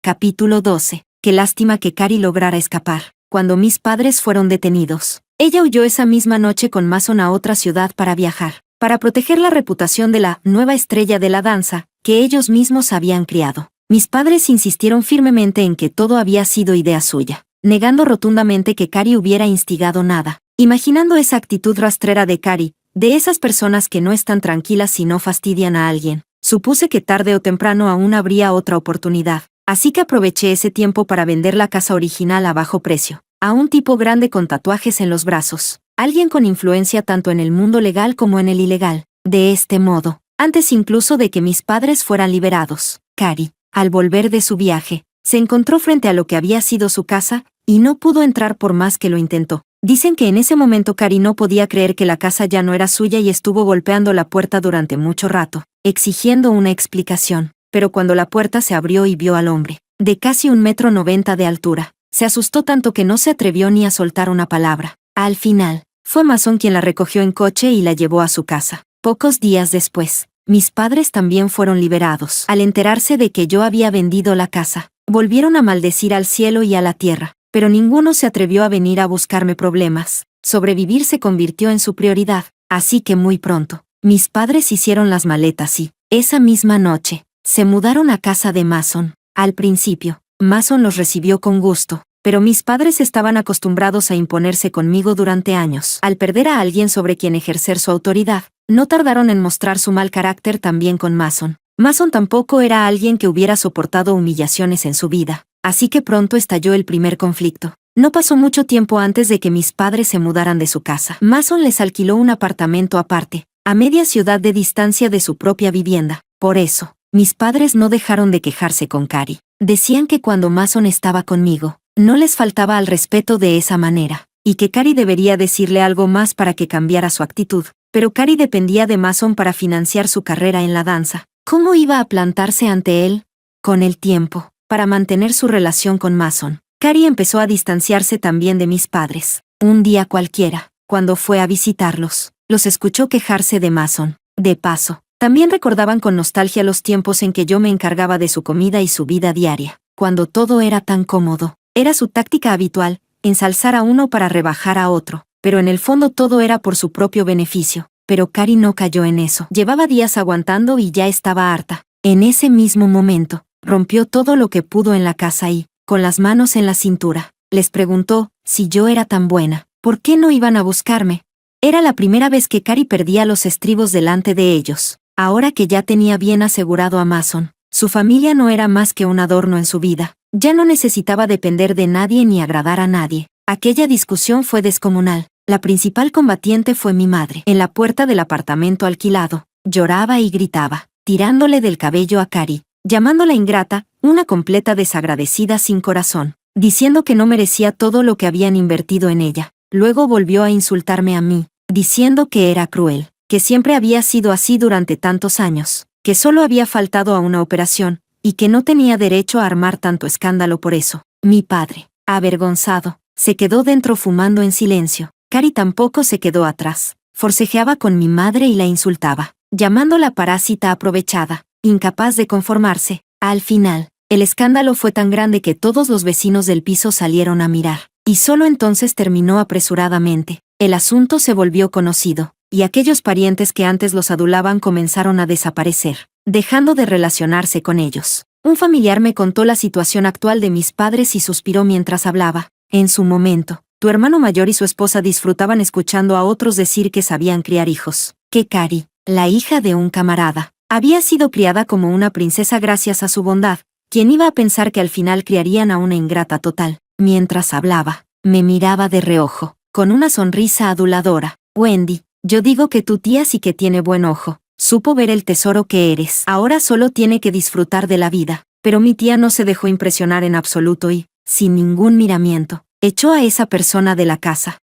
Capítulo 12. Qué lástima que Cari lograra escapar. Cuando mis padres fueron detenidos, ella huyó esa misma noche con Mason a otra ciudad para viajar, para proteger la reputación de la nueva estrella de la danza, que ellos mismos habían criado. Mis padres insistieron firmemente en que todo había sido idea suya, negando rotundamente que Cari hubiera instigado nada. Imaginando esa actitud rastrera de Cari, de esas personas que no están tranquilas si no fastidian a alguien, supuse que tarde o temprano aún habría otra oportunidad. Así que aproveché ese tiempo para vender la casa original a bajo precio, a un tipo grande con tatuajes en los brazos, alguien con influencia tanto en el mundo legal como en el ilegal. De este modo, antes incluso de que mis padres fueran liberados, Cari, al volver de su viaje, se encontró frente a lo que había sido su casa, y no pudo entrar por más que lo intentó. Dicen que en ese momento Cari no podía creer que la casa ya no era suya y estuvo golpeando la puerta durante mucho rato, exigiendo una explicación. Pero cuando la puerta se abrió y vio al hombre, de casi 1,90 m de altura, se asustó tanto que no se atrevió ni a soltar una palabra. Al final, fue Mason quien la recogió en coche y la llevó a su casa. Pocos días después, mis padres también fueron liberados. Al enterarse de que yo había vendido la casa, volvieron a maldecir al cielo y a la tierra, pero ninguno se atrevió a venir a buscarme problemas. Sobrevivir se convirtió en su prioridad, así que muy pronto, mis padres hicieron las maletas y, esa misma noche, se mudaron a casa de Mason. Al principio, Mason los recibió con gusto, pero mis padres estaban acostumbrados a imponerse conmigo durante años. Al perder a alguien sobre quien ejercer su autoridad, no tardaron en mostrar su mal carácter también con Mason. Mason tampoco era alguien que hubiera soportado humillaciones en su vida, así que pronto estalló el primer conflicto. No pasó mucho tiempo antes de que mis padres se mudaran de su casa. Mason les alquiló un apartamento aparte, a media ciudad de distancia de su propia vivienda. Por eso, mis padres no dejaron de quejarse con Cari. Decían que cuando Mason estaba conmigo, no les faltaba al respeto de esa manera, y que Cari debería decirle algo más para que cambiara su actitud. Pero Cari dependía de Mason para financiar su carrera en la danza. ¿Cómo iba a plantarse ante él? Con el tiempo, para mantener su relación con Mason, Cari empezó a distanciarse también de mis padres. Un día cualquiera, cuando fue a visitarlos, los escuchó quejarse de Mason. De paso, también recordaban con nostalgia los tiempos en que yo me encargaba de su comida y su vida diaria, cuando todo era tan cómodo. Era su táctica habitual, ensalzar a uno para rebajar a otro, pero en el fondo todo era por su propio beneficio. Pero Cari no cayó en eso. Llevaba días aguantando y ya estaba harta. En ese mismo momento, rompió todo lo que pudo en la casa y, con las manos en la cintura, les preguntó, si yo era tan buena, ¿por qué no iban a buscarme? Era la primera vez que Cari perdía los estribos delante de ellos. Ahora que ya tenía bien asegurado a Mason, Su familia no era más que un adorno en su vida. Ya no necesitaba depender de nadie ni agradar a nadie. Aquella discusión fue descomunal. La principal combatiente fue mi madre. En la puerta del apartamento alquilado, lloraba y gritaba, tirándole del cabello a Cari, llamándola ingrata, una completa desagradecida sin corazón, diciendo que no merecía todo lo que habían invertido en ella. Luego volvió a insultarme a mí, diciendo que era cruel, que siempre había sido así durante tantos años, que solo había faltado a una operación, y que no tenía derecho a armar tanto escándalo por eso. Mi padre, avergonzado, se quedó dentro fumando en silencio. Cari tampoco se quedó atrás. Forcejeaba con mi madre y la insultaba, llamándola parásita aprovechada, incapaz de conformarse. Al final, el escándalo fue tan grande que todos los vecinos del piso salieron a mirar, y solo entonces terminó apresuradamente. El asunto se volvió conocido, y aquellos parientes que antes los adulaban comenzaron a desaparecer, dejando de relacionarse con ellos. Un familiar me contó la situación actual de mis padres y suspiró mientras hablaba. En su momento, tu hermano mayor y su esposa disfrutaban escuchando a otros decir que sabían criar hijos, que Cari, la hija de un camarada, había sido criada como una princesa gracias a su bondad. ¿Quién iba a pensar que al final criarían a una ingrata total? Mientras hablaba, me miraba de reojo, con una sonrisa aduladora. Wendy, yo digo que tu tía sí que tiene buen ojo. Supo ver el tesoro que eres. Ahora solo tiene que disfrutar de la vida. Pero mi tía no se dejó impresionar en absoluto y, sin ningún miramiento, echó a esa persona de la casa.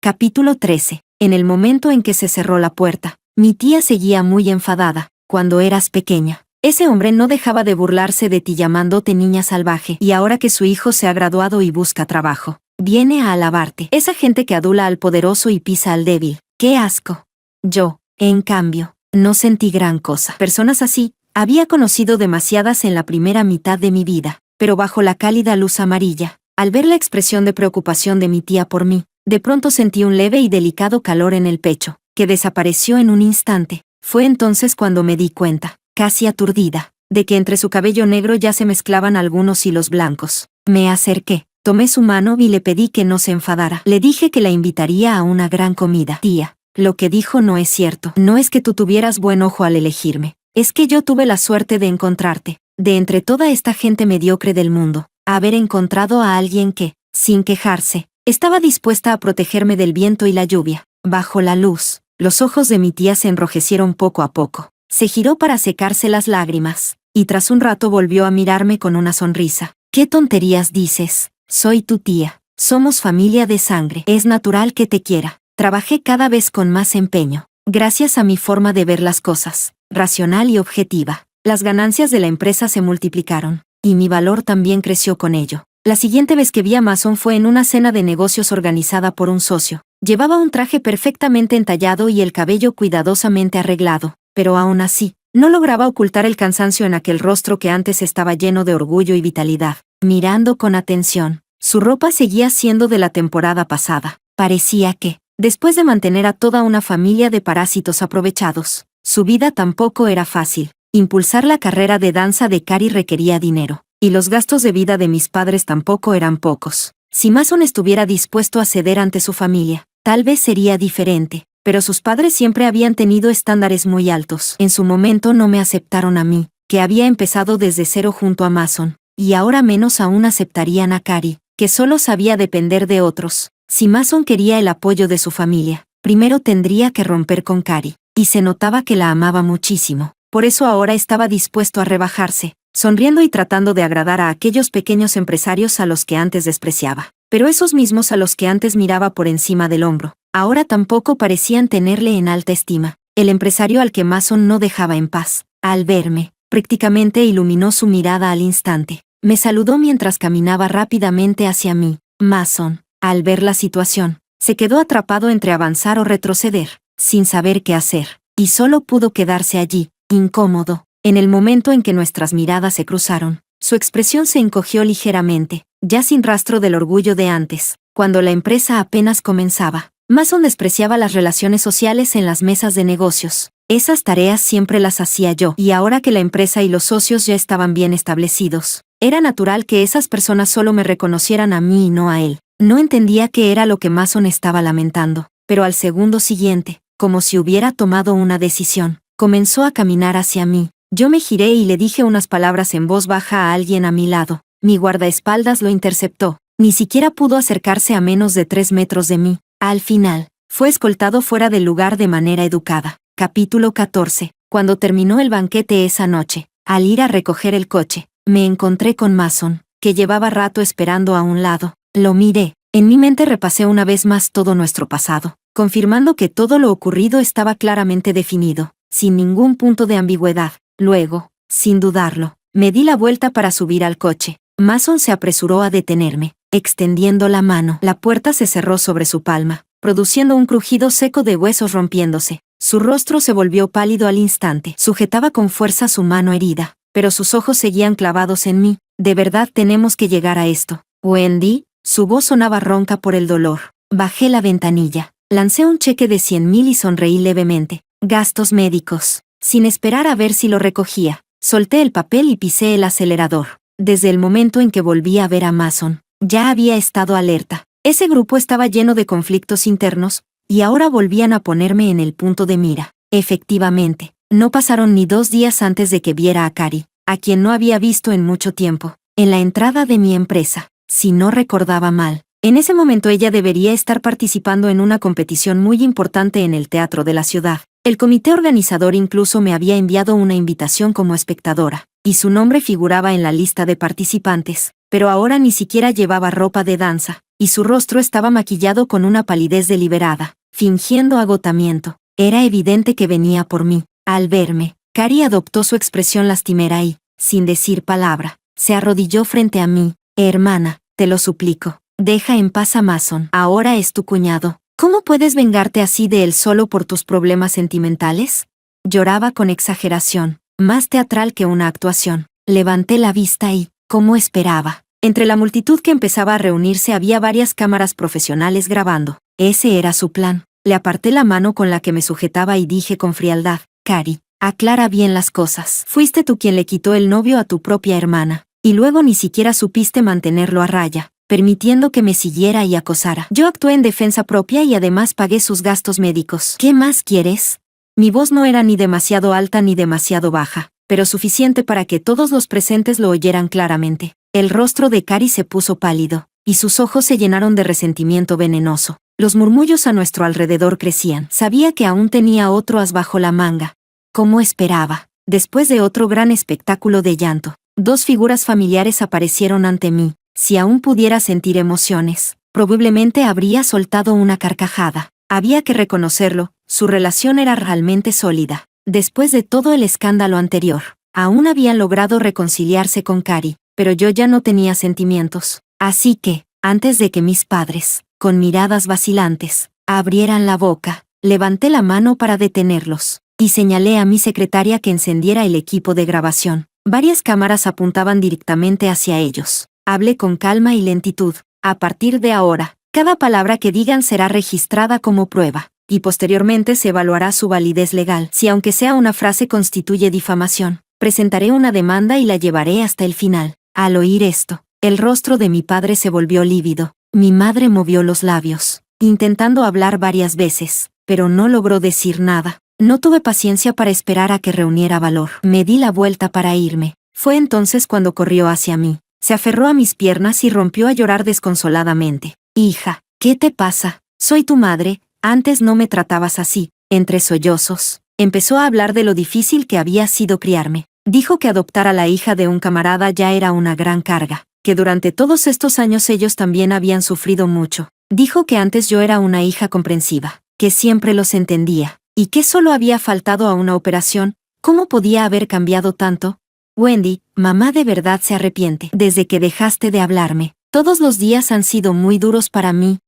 Capítulo 13. En el momento en que se cerró la puerta, mi tía seguía muy enfadada. Cuando eras pequeña, ese hombre no dejaba de burlarse de ti llamándote niña salvaje, y ahora que su hijo se ha graduado y busca trabajo, viene a alabarte. Esa gente que adula al poderoso y pisa al débil. ¡Qué asco! Yo, en cambio, no sentí gran cosa. Personas así, había conocido demasiadas en la primera mitad de mi vida, pero bajo la cálida luz amarilla, al ver la expresión de preocupación de mi tía por mí, de pronto sentí un leve y delicado calor en el pecho, que desapareció en un instante. Fue entonces cuando me di cuenta, casi aturdida, de que entre su cabello negro ya se mezclaban algunos hilos blancos. Me acerqué, tomé su mano y le pedí que no se enfadara. Le dije que la invitaría a una gran comida. Tía, lo que dijo no es cierto. No es que tú tuvieras buen ojo al elegirme. Es que yo tuve la suerte de encontrarte, de entre toda esta gente mediocre del mundo, haber encontrado a alguien que, sin quejarse, estaba dispuesta a protegerme del viento y la lluvia. Bajo la luz, los ojos de mi tía se enrojecieron poco a poco. Se giró para secarse las lágrimas, y tras un rato volvió a mirarme con una sonrisa. ¿Qué tonterías dices? Soy tu tía. Somos familia de sangre. Es natural que te quiera. Trabajé cada vez con más empeño. Gracias a mi forma de ver las cosas, racional y objetiva, las ganancias de la empresa se multiplicaron, y mi valor también creció con ello. La siguiente vez que vi a Mason fue en una cena de negocios organizada por un socio. Llevaba un traje perfectamente entallado y el cabello cuidadosamente arreglado, pero aún así, no lograba ocultar el cansancio en aquel rostro que antes estaba lleno de orgullo y vitalidad. Mirando con atención, su ropa seguía siendo de la temporada pasada. Parecía que, después de mantener a toda una familia de parásitos aprovechados, su vida tampoco era fácil. Impulsar la carrera de danza de Cari requería dinero, y los gastos de vida de mis padres tampoco eran pocos. Si Mason estuviera dispuesto a ceder ante su familia, tal vez sería diferente, pero sus padres siempre habían tenido estándares muy altos. En su momento no me aceptaron a mí, que había empezado desde cero junto a Mason, y ahora menos aún aceptarían a Cari, que solo sabía depender de otros. Si Mason quería el apoyo de su familia, primero tendría que romper con Cari, y se notaba que la amaba muchísimo. Por eso ahora estaba dispuesto a rebajarse, sonriendo y tratando de agradar a aquellos pequeños empresarios a los que antes despreciaba. Pero esos mismos a los que antes miraba por encima del hombro, ahora tampoco parecían tenerle en alta estima. El empresario al que Mason no dejaba en paz, al verme, prácticamente iluminó su mirada al instante. Me saludó mientras caminaba rápidamente hacia mí. Mason, al ver la situación, se quedó atrapado entre avanzar o retroceder, sin saber qué hacer, y solo pudo quedarse allí, incómodo. En el momento en que nuestras miradas se cruzaron, su expresión se encogió ligeramente, ya sin rastro del orgullo de antes. Cuando la empresa apenas comenzaba, Mason despreciaba las relaciones sociales en las mesas de negocios. Esas tareas siempre las hacía yo, y ahora que la empresa y los socios ya estaban bien establecidos, era natural que esas personas solo me reconocieran a mí y no a él. No entendía qué era lo que Mason estaba lamentando, pero al segundo siguiente, como si hubiera tomado una decisión, Comenzó a caminar hacia mí. Yo me giré y le dije unas palabras en voz baja a alguien a mi lado. Mi guardaespaldas lo interceptó. Ni siquiera pudo acercarse a menos de 3 metros de mí. Al final, fue escoltado fuera del lugar de manera educada. Capítulo 14. Cuando terminó el banquete esa noche, al ir a recoger el coche, me encontré con Mason, que llevaba rato esperando a un lado. Lo miré. En mi mente repasé una vez más todo nuestro pasado, confirmando que todo lo ocurrido estaba claramente definido, sin ningún punto de ambigüedad. Luego, sin dudarlo, me di la vuelta para subir al coche. Mason se apresuró a detenerme, extendiendo la mano. La puerta se cerró sobre su palma, produciendo un crujido seco de huesos rompiéndose. Su rostro se volvió pálido al instante. Sujetaba con fuerza su mano herida, pero sus ojos seguían clavados en mí. ¿De verdad tenemos que llegar a esto? Wendy, su voz sonaba ronca por el dolor. Bajé la ventanilla, lancé un cheque de 100,000 y sonreí levemente. Gastos médicos. Sin esperar a ver si lo recogía, solté el papel y pisé el acelerador. Desde el momento en que volví a ver a Mason, ya había estado alerta. Ese grupo estaba lleno de conflictos internos, y ahora volvían a ponerme en el punto de mira. Efectivamente, no pasaron ni 2 días antes de que viera a Cari, a quien no había visto en mucho tiempo, en la entrada de mi empresa. Si no recordaba mal, en ese momento ella debería estar participando en una competición muy importante en el teatro de la ciudad. El comité organizador incluso me había enviado una invitación como espectadora, y su nombre figuraba en la lista de participantes, pero ahora ni siquiera llevaba ropa de danza, y su rostro estaba maquillado con una palidez deliberada, fingiendo agotamiento. Era evidente que venía por mí. Al verme, Cari adoptó su expresión lastimera y, sin decir palabra, se arrodilló frente a mí. Hermana, te lo suplico, deja en paz a Mason. Ahora es tu cuñado. ¿Cómo puedes vengarte así de él solo por tus problemas sentimentales? Lloraba con exageración, más teatral que una actuación. Levanté la vista y, como esperaba, entre la multitud que empezaba a reunirse había varias cámaras profesionales grabando. Ese era su plan. Le aparté la mano con la que me sujetaba y dije con frialdad: Cari, aclara bien las cosas. Fuiste tú quien le quitó el novio a tu propia hermana, y luego ni siquiera supiste mantenerlo a raya, permitiendo que me siguiera y acosara. Yo actué en defensa propia y además pagué sus gastos médicos. ¿Qué más quieres? Mi voz no era ni demasiado alta ni demasiado baja, pero suficiente para que todos los presentes lo oyeran claramente. El rostro de Cari se puso pálido, y sus ojos se llenaron de resentimiento venenoso. Los murmullos a nuestro alrededor crecían. Sabía que aún tenía otro as bajo la manga. Como esperaba, después de otro gran espectáculo de llanto, 2 figuras familiares aparecieron ante mí. Si aún pudiera sentir emociones, probablemente habría soltado una carcajada. Había que reconocerlo, su relación era realmente sólida. Después de todo el escándalo anterior, aún habían logrado reconciliarse con Cari, pero yo ya no tenía sentimientos. Así que, antes de que mis padres, con miradas vacilantes, abrieran la boca, levanté la mano para detenerlos, y señalé a mi secretaria que encendiera el equipo de grabación. Varias cámaras apuntaban directamente hacia ellos. Hablé con calma y lentitud. A partir de ahora, cada palabra que digan será registrada como prueba, y posteriormente se evaluará su validez legal. Si aunque sea una frase constituye difamación, presentaré una demanda y la llevaré hasta el final. Al oír esto, el rostro de mi padre se volvió lívido. Mi madre movió los labios, intentando hablar varias veces, pero no logró decir nada. No tuve paciencia para esperar a que reuniera valor. Me di la vuelta para irme. Fue entonces cuando corrió hacia mí. Se aferró a mis piernas y rompió a llorar desconsoladamente. Hija, ¿qué te pasa? Soy tu madre, antes no me tratabas así. Entre sollozos, empezó a hablar de lo difícil que había sido criarme. Dijo que adoptar a la hija de un camarada ya era una gran carga, que durante todos estos años ellos también habían sufrido mucho. Dijo que antes yo era una hija comprensiva, que siempre los entendía, y que solo había faltado a una operación. ¿Cómo podía haber cambiado tanto? Wendy, mamá de verdad se arrepiente. Desde que dejaste de hablarme, todos los días han sido muy duros para mí.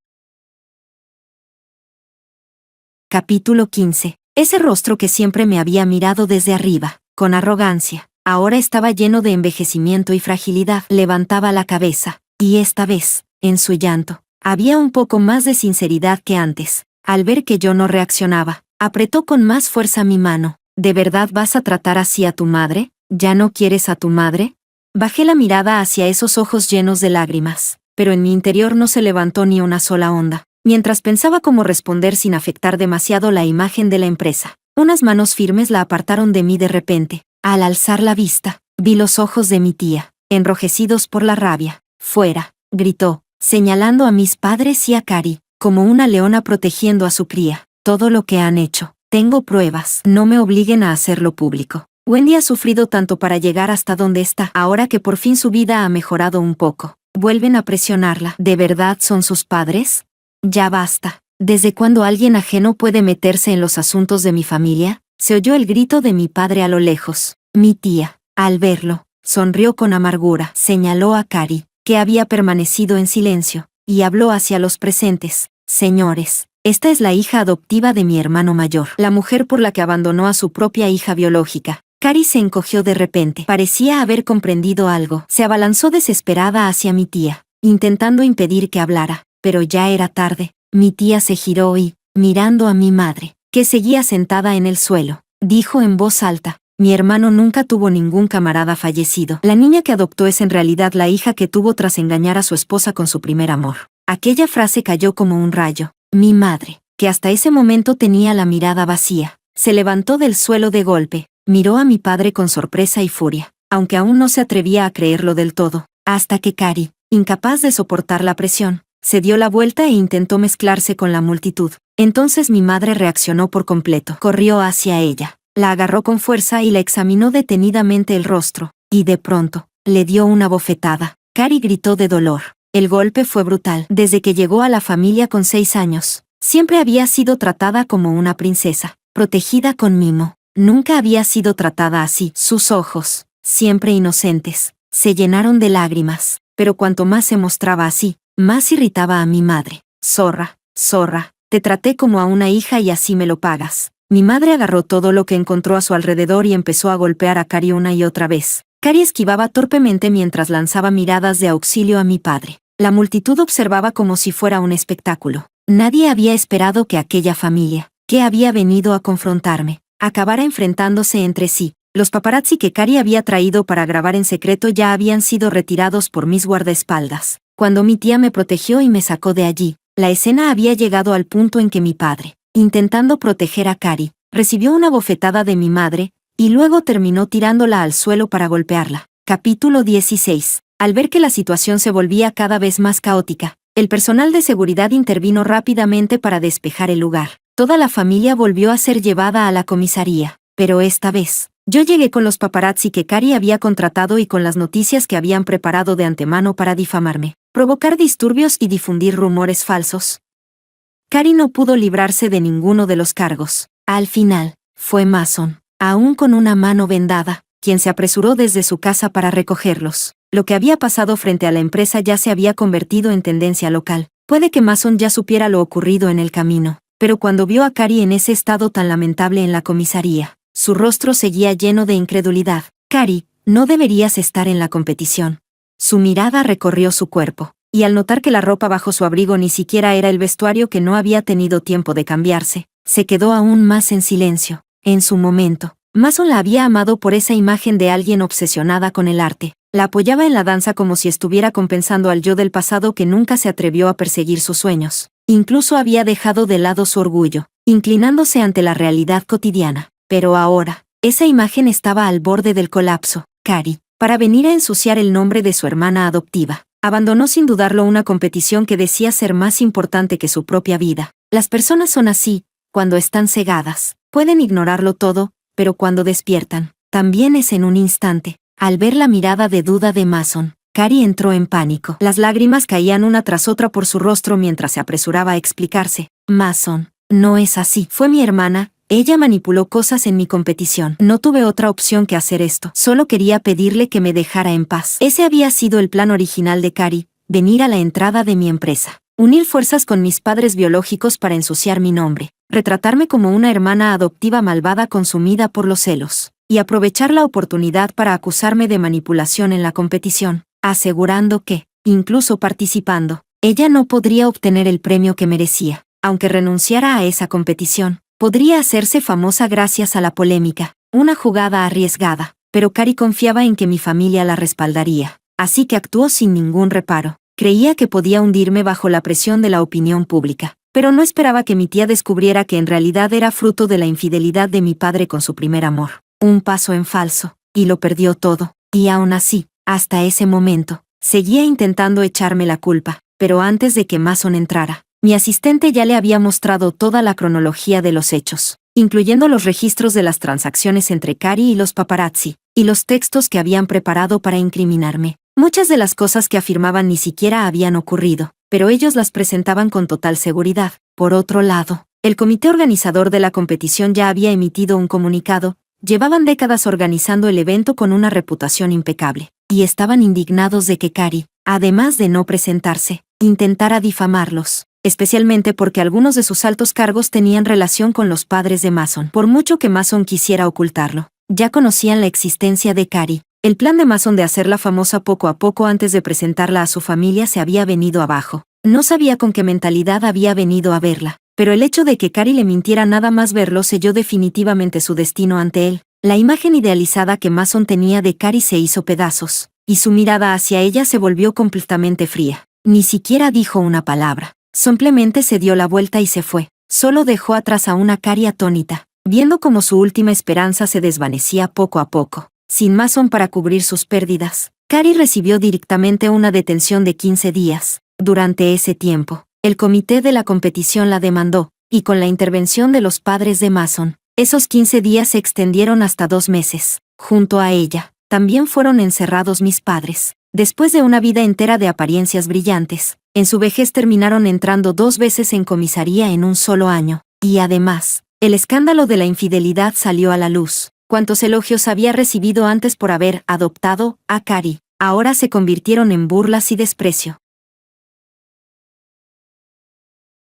Capítulo 15. Ese rostro que siempre me había mirado desde arriba, con arrogancia, ahora estaba lleno de envejecimiento y fragilidad. Levantaba la cabeza, y esta vez, en su llanto, había un poco más de sinceridad que antes. Al ver que yo no reaccionaba, apretó con más fuerza mi mano. ¿De verdad vas a tratar así a tu madre? ¿Ya no quieres a tu madre? Bajé la mirada hacia esos ojos llenos de lágrimas, pero en mi interior no se levantó ni una sola onda, mientras pensaba cómo responder sin afectar demasiado la imagen de la empresa. Unas manos firmes la apartaron de mí de repente. Al alzar la vista, vi los ojos de mi tía, enrojecidos por la rabia. «Fuera», gritó, señalando a mis padres y a Cari, como una leona protegiendo a su cría. «Todo lo que han hecho. Tengo pruebas. No me obliguen a hacerlo público». Wendy ha sufrido tanto para llegar hasta donde está. Ahora que por fin su vida ha mejorado un poco, vuelven a presionarla. ¿De verdad son sus padres? Ya basta. ¿Desde cuándo alguien ajeno puede meterse en los asuntos de mi familia? Se oyó el grito de mi padre a lo lejos. Mi tía, al verlo, sonrió con amargura. Señaló a Cari, que había permanecido en silencio, y habló hacia los presentes. «Señores, esta es la hija adoptiva de mi hermano mayor, la mujer por la que abandonó a su propia hija biológica». Cari se encogió de repente. Parecía haber comprendido algo. Se abalanzó desesperada hacia mi tía, intentando impedir que hablara, pero ya era tarde. Mi tía se giró y, mirando a mi madre, que seguía sentada en el suelo, dijo en voz alta: «Mi hermano nunca tuvo ningún camarada fallecido. La niña que adoptó es en realidad la hija que tuvo tras engañar a su esposa con su primer amor». Aquella frase cayó como un rayo. Mi madre, que hasta ese momento tenía la mirada vacía, se levantó del suelo de golpe. Miró a mi padre con sorpresa y furia, aunque aún no se atrevía a creerlo del todo, hasta que Cari, incapaz de soportar la presión, se dio la vuelta e intentó mezclarse con la multitud. Entonces mi madre reaccionó por completo. Corrió hacia ella, la agarró con fuerza y la examinó detenidamente el rostro, y de pronto, le dio una bofetada. Cari gritó de dolor. El golpe fue brutal. Desde que llegó a la familia con 6 años, siempre había sido tratada como una princesa, protegida con mimo. Nunca había sido tratada así. Sus ojos, siempre inocentes, se llenaron de lágrimas, pero cuanto más se mostraba así, más irritaba a mi madre. «Zorra, zorra, te traté como a una hija y así me lo pagas». Mi madre agarró todo lo que encontró a su alrededor y empezó a golpear a Cari una y otra vez. Cari esquivaba torpemente mientras lanzaba miradas de auxilio a mi padre. La multitud observaba como si fuera un espectáculo. Nadie había esperado que aquella familia, que había venido a confrontarme, acabara enfrentándose entre sí. Los paparazzi que Cari había traído para grabar en secreto ya habían sido retirados por mis guardaespaldas. Cuando mi tía me protegió y me sacó de allí, la escena había llegado al punto en que mi padre, intentando proteger a Cari, recibió una bofetada de mi madre, y luego terminó tirándola al suelo para golpearla. Capítulo 16. Al ver que la situación se volvía cada vez más caótica, el personal de seguridad intervino rápidamente para despejar el lugar. Toda la familia volvió a ser llevada a la comisaría, pero esta vez, yo llegué con los paparazzi que Cari había contratado y con las noticias que habían preparado de antemano para difamarme, provocar disturbios y difundir rumores falsos. Cari no pudo librarse de ninguno de los cargos. Al final, fue Mason, aún con una mano vendada, quien se apresuró desde su casa para recogerlos. Lo que había pasado frente a la empresa ya se había convertido en tendencia local. Puede que Mason ya supiera lo ocurrido en el camino, pero cuando vio a Cari en ese estado tan lamentable en la comisaría, su rostro seguía lleno de incredulidad. «Cari, no deberías estar en la competición». Su mirada recorrió su cuerpo, y al notar que la ropa bajo su abrigo ni siquiera era el vestuario que no había tenido tiempo de cambiarse, se quedó aún más en silencio. En su momento, Mason la había amado por esa imagen de alguien obsesionada con el arte. La apoyaba en la danza como si estuviera compensando al yo del pasado que nunca se atrevió a perseguir sus sueños. Incluso había dejado de lado su orgullo, inclinándose ante la realidad cotidiana. Pero ahora, esa imagen estaba al borde del colapso. Cari, para venir a ensuciar el nombre de su hermana adoptiva, abandonó sin dudarlo una competición que decía ser más importante que su propia vida. Las personas son así, cuando están cegadas, pueden ignorarlo todo, pero cuando despiertan, también es en un instante. Al ver la mirada de duda de Mason, Cari entró en pánico. Las lágrimas caían una tras otra por su rostro mientras se apresuraba a explicarse. «Mason, no es así. Fue mi hermana. Ella manipuló cosas en mi competición. No tuve otra opción que hacer esto. Solo quería pedirle que me dejara en paz». Ese había sido el plan original de Cari, venir a la entrada de mi empresa, unir fuerzas con mis padres biológicos para ensuciar mi nombre, retratarme como una hermana adoptiva malvada consumida por los celos, y aprovechar la oportunidad para acusarme de manipulación en la competición, asegurando que, incluso participando, ella no podría obtener el premio que merecía. Aunque renunciara a esa competición, podría hacerse famosa gracias a la polémica. Una jugada arriesgada, pero Cari confiaba en que mi familia la respaldaría, así que actuó sin ningún reparo. Creía que podía hundirme bajo la presión de la opinión pública, pero no esperaba que mi tía descubriera que en realidad era fruto de la infidelidad de mi padre con su primer amor. Un paso en falso, y lo perdió todo, y aún así, hasta ese momento, seguía intentando echarme la culpa, pero antes de que Mason entrara, mi asistente ya le había mostrado toda la cronología de los hechos, incluyendo los registros de las transacciones entre Cari y los paparazzi, y los textos que habían preparado para incriminarme. Muchas de las cosas que afirmaban ni siquiera habían ocurrido, pero ellos las presentaban con total seguridad. Por otro lado, el comité organizador de la competición ya había emitido un comunicado. Llevaban décadas organizando el evento con una reputación impecable, y estaban indignados de que Cari, además de no presentarse, intentara difamarlos, especialmente porque algunos de sus altos cargos tenían relación con los padres de Mason. Por mucho que Mason quisiera ocultarlo, ya conocían la existencia de Cari. El plan de Mason de hacerla famosa poco a poco antes de presentarla a su familia se había venido abajo. No sabía con qué mentalidad había venido a verla, pero el hecho de que Cari le mintiera nada más verlo selló definitivamente su destino ante él. La imagen idealizada que Mason tenía de Cari se hizo pedazos, y su mirada hacia ella se volvió completamente fría. Ni siquiera dijo una palabra. Simplemente se dio la vuelta y se fue. Solo dejó atrás a una Cari atónita, viendo cómo su última esperanza se desvanecía poco a poco. Sin Mason para cubrir sus pérdidas, Cari recibió directamente una detención de 15 días. Durante ese tiempo, el comité de la competición la demandó, y con la intervención de los padres de Mason, esos 15 días se extendieron hasta 2 meses. Junto a ella, también fueron encerrados mis padres. Después de una vida entera de apariencias brillantes, en su vejez terminaron entrando 2 veces en comisaría en un solo año, y además, el escándalo de la infidelidad salió a la luz. Cuantos elogios había recibido antes por haber adoptado a Cari, ahora se convirtieron en burlas y desprecio.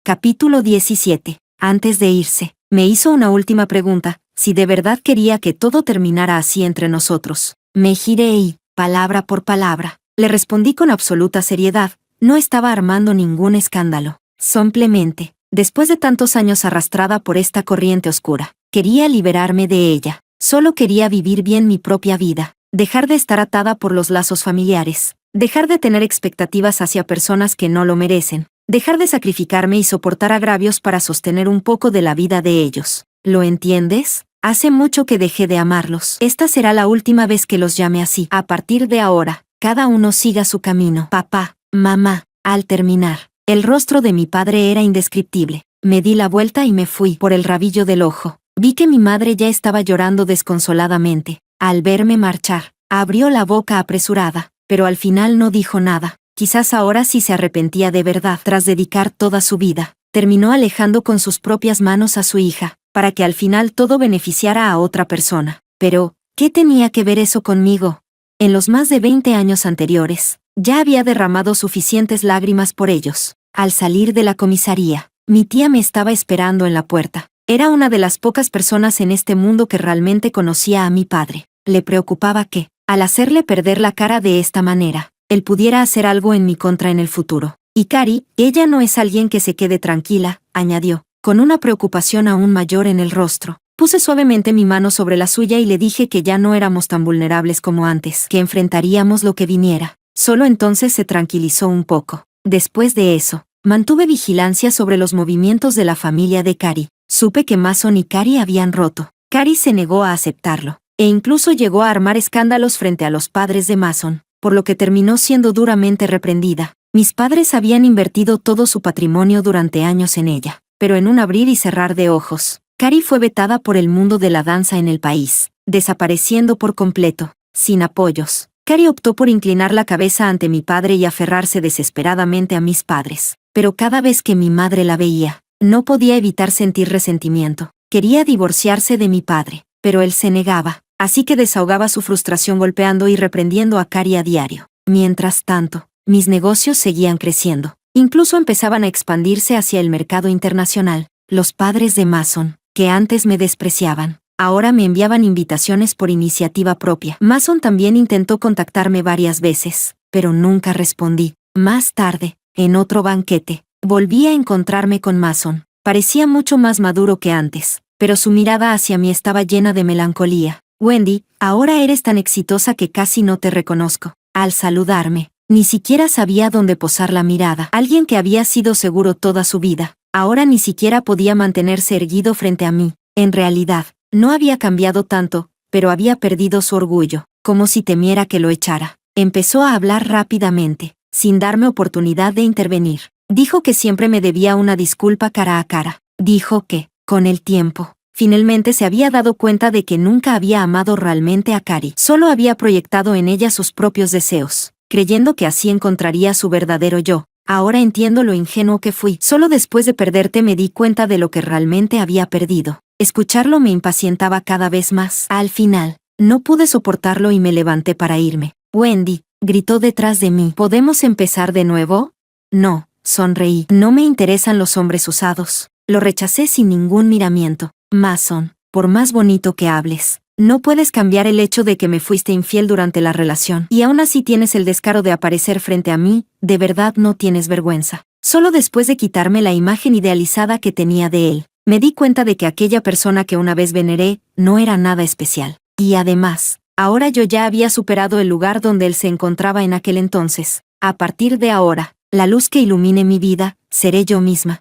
Capítulo 17. Antes de irse, me hizo una última pregunta, si de verdad quería que todo terminara así entre nosotros. Me giré y, palabra por palabra, le respondí con absoluta seriedad, no estaba armando ningún escándalo. Simplemente, después de tantos años arrastrada por esta corriente oscura, quería liberarme de ella. Solo quería vivir bien mi propia vida, dejar de estar atada por los lazos familiares, dejar de tener expectativas hacia personas que no lo merecen, dejar de sacrificarme y soportar agravios para sostener un poco de la vida de ellos. ¿Lo entiendes? Hace mucho que dejé de amarlos. Esta será la última vez que los llame así. A partir de ahora, cada uno siga su camino. Papá, mamá. Al terminar, el rostro de mi padre era indescriptible. Me di la vuelta y me fui por el rabillo del ojo. Vi que mi madre ya estaba llorando desconsoladamente. Al verme marchar, abrió la boca apresurada, pero al final no dijo nada. Quizás ahora sí se arrepentía de verdad. Tras dedicar toda su vida, terminó alejando con sus propias manos a su hija, para que al final todo beneficiara a otra persona. Pero, ¿qué tenía que ver eso conmigo? En los más de 20 años anteriores, ya había derramado suficientes lágrimas por ellos. Al salir de la comisaría, mi tía me estaba esperando en la puerta. Era una de las pocas personas en este mundo que realmente conocía a mi padre. Le preocupaba que, al hacerle perder la cara de esta manera, él pudiera hacer algo en mi contra en el futuro. Y Cari, ella no es alguien que se quede tranquila, añadió, con una preocupación aún mayor en el rostro. Puse suavemente mi mano sobre la suya y le dije que ya no éramos tan vulnerables como antes, que enfrentaríamos lo que viniera. Solo entonces se tranquilizó un poco. Después de eso, mantuve vigilancia sobre los movimientos de la familia de Cari. Supe que Mason y Cari habían roto. Cari se negó a aceptarlo, e incluso llegó a armar escándalos frente a los padres de Mason, por lo que terminó siendo duramente reprendida. Mis padres habían invertido todo su patrimonio durante años en ella, pero en un abrir y cerrar de ojos, Cari fue vetada por el mundo de la danza en el país, desapareciendo por completo, sin apoyos. Cari optó por inclinar la cabeza ante mi padre y aferrarse desesperadamente a mis padres, pero cada vez que mi madre la veía, no podía evitar sentir resentimiento. Quería divorciarse de mi padre, pero él se negaba, así que desahogaba su frustración golpeando y reprendiendo a Cari a diario. Mientras tanto, mis negocios seguían creciendo. Incluso empezaban a expandirse hacia el mercado internacional. Los padres de Mason, que antes me despreciaban, ahora me enviaban invitaciones por iniciativa propia. Mason también intentó contactarme varias veces, pero nunca respondí. Más tarde, en otro banquete, volví a encontrarme con Mason. Parecía mucho más maduro que antes, pero su mirada hacia mí estaba llena de melancolía. Wendy, ahora eres tan exitosa que casi no te reconozco. Al saludarme, ni siquiera sabía dónde posar la mirada. Alguien que había sido seguro toda su vida, Ahora ni siquiera podía mantenerse erguido frente a mí. En realidad, no había cambiado tanto, pero había perdido su orgullo, como si temiera que lo echara. Empezó a hablar rápidamente, sin darme oportunidad de intervenir. Dijo que siempre me debía una disculpa cara a cara. Dijo que, con el tiempo, finalmente se había dado cuenta de que nunca había amado realmente a Cari. Solo había proyectado en ella sus propios deseos, creyendo que así encontraría su verdadero yo. Ahora entiendo lo ingenuo que fui. Solo después de perderte me di cuenta de lo que realmente había perdido. Escucharlo me impacientaba cada vez más. Al final, no pude soportarlo y me levanté para irme. Wendy, gritó detrás de mí. ¿Podemos empezar de nuevo? No, sonreí. No me interesan los hombres usados. Lo rechacé sin ningún miramiento. Mason, por más bonito que hables, no puedes cambiar el hecho de que me fuiste infiel durante la relación. Y aún así tienes el descaro de aparecer frente a mí, de verdad no tienes vergüenza. Solo después de quitarme la imagen idealizada que tenía de él, me di cuenta de que aquella persona que una vez veneré, no era nada especial. Y además, ahora yo ya había superado el lugar donde él se encontraba en aquel entonces. A partir de ahora, la luz que ilumine mi vida, seré yo misma.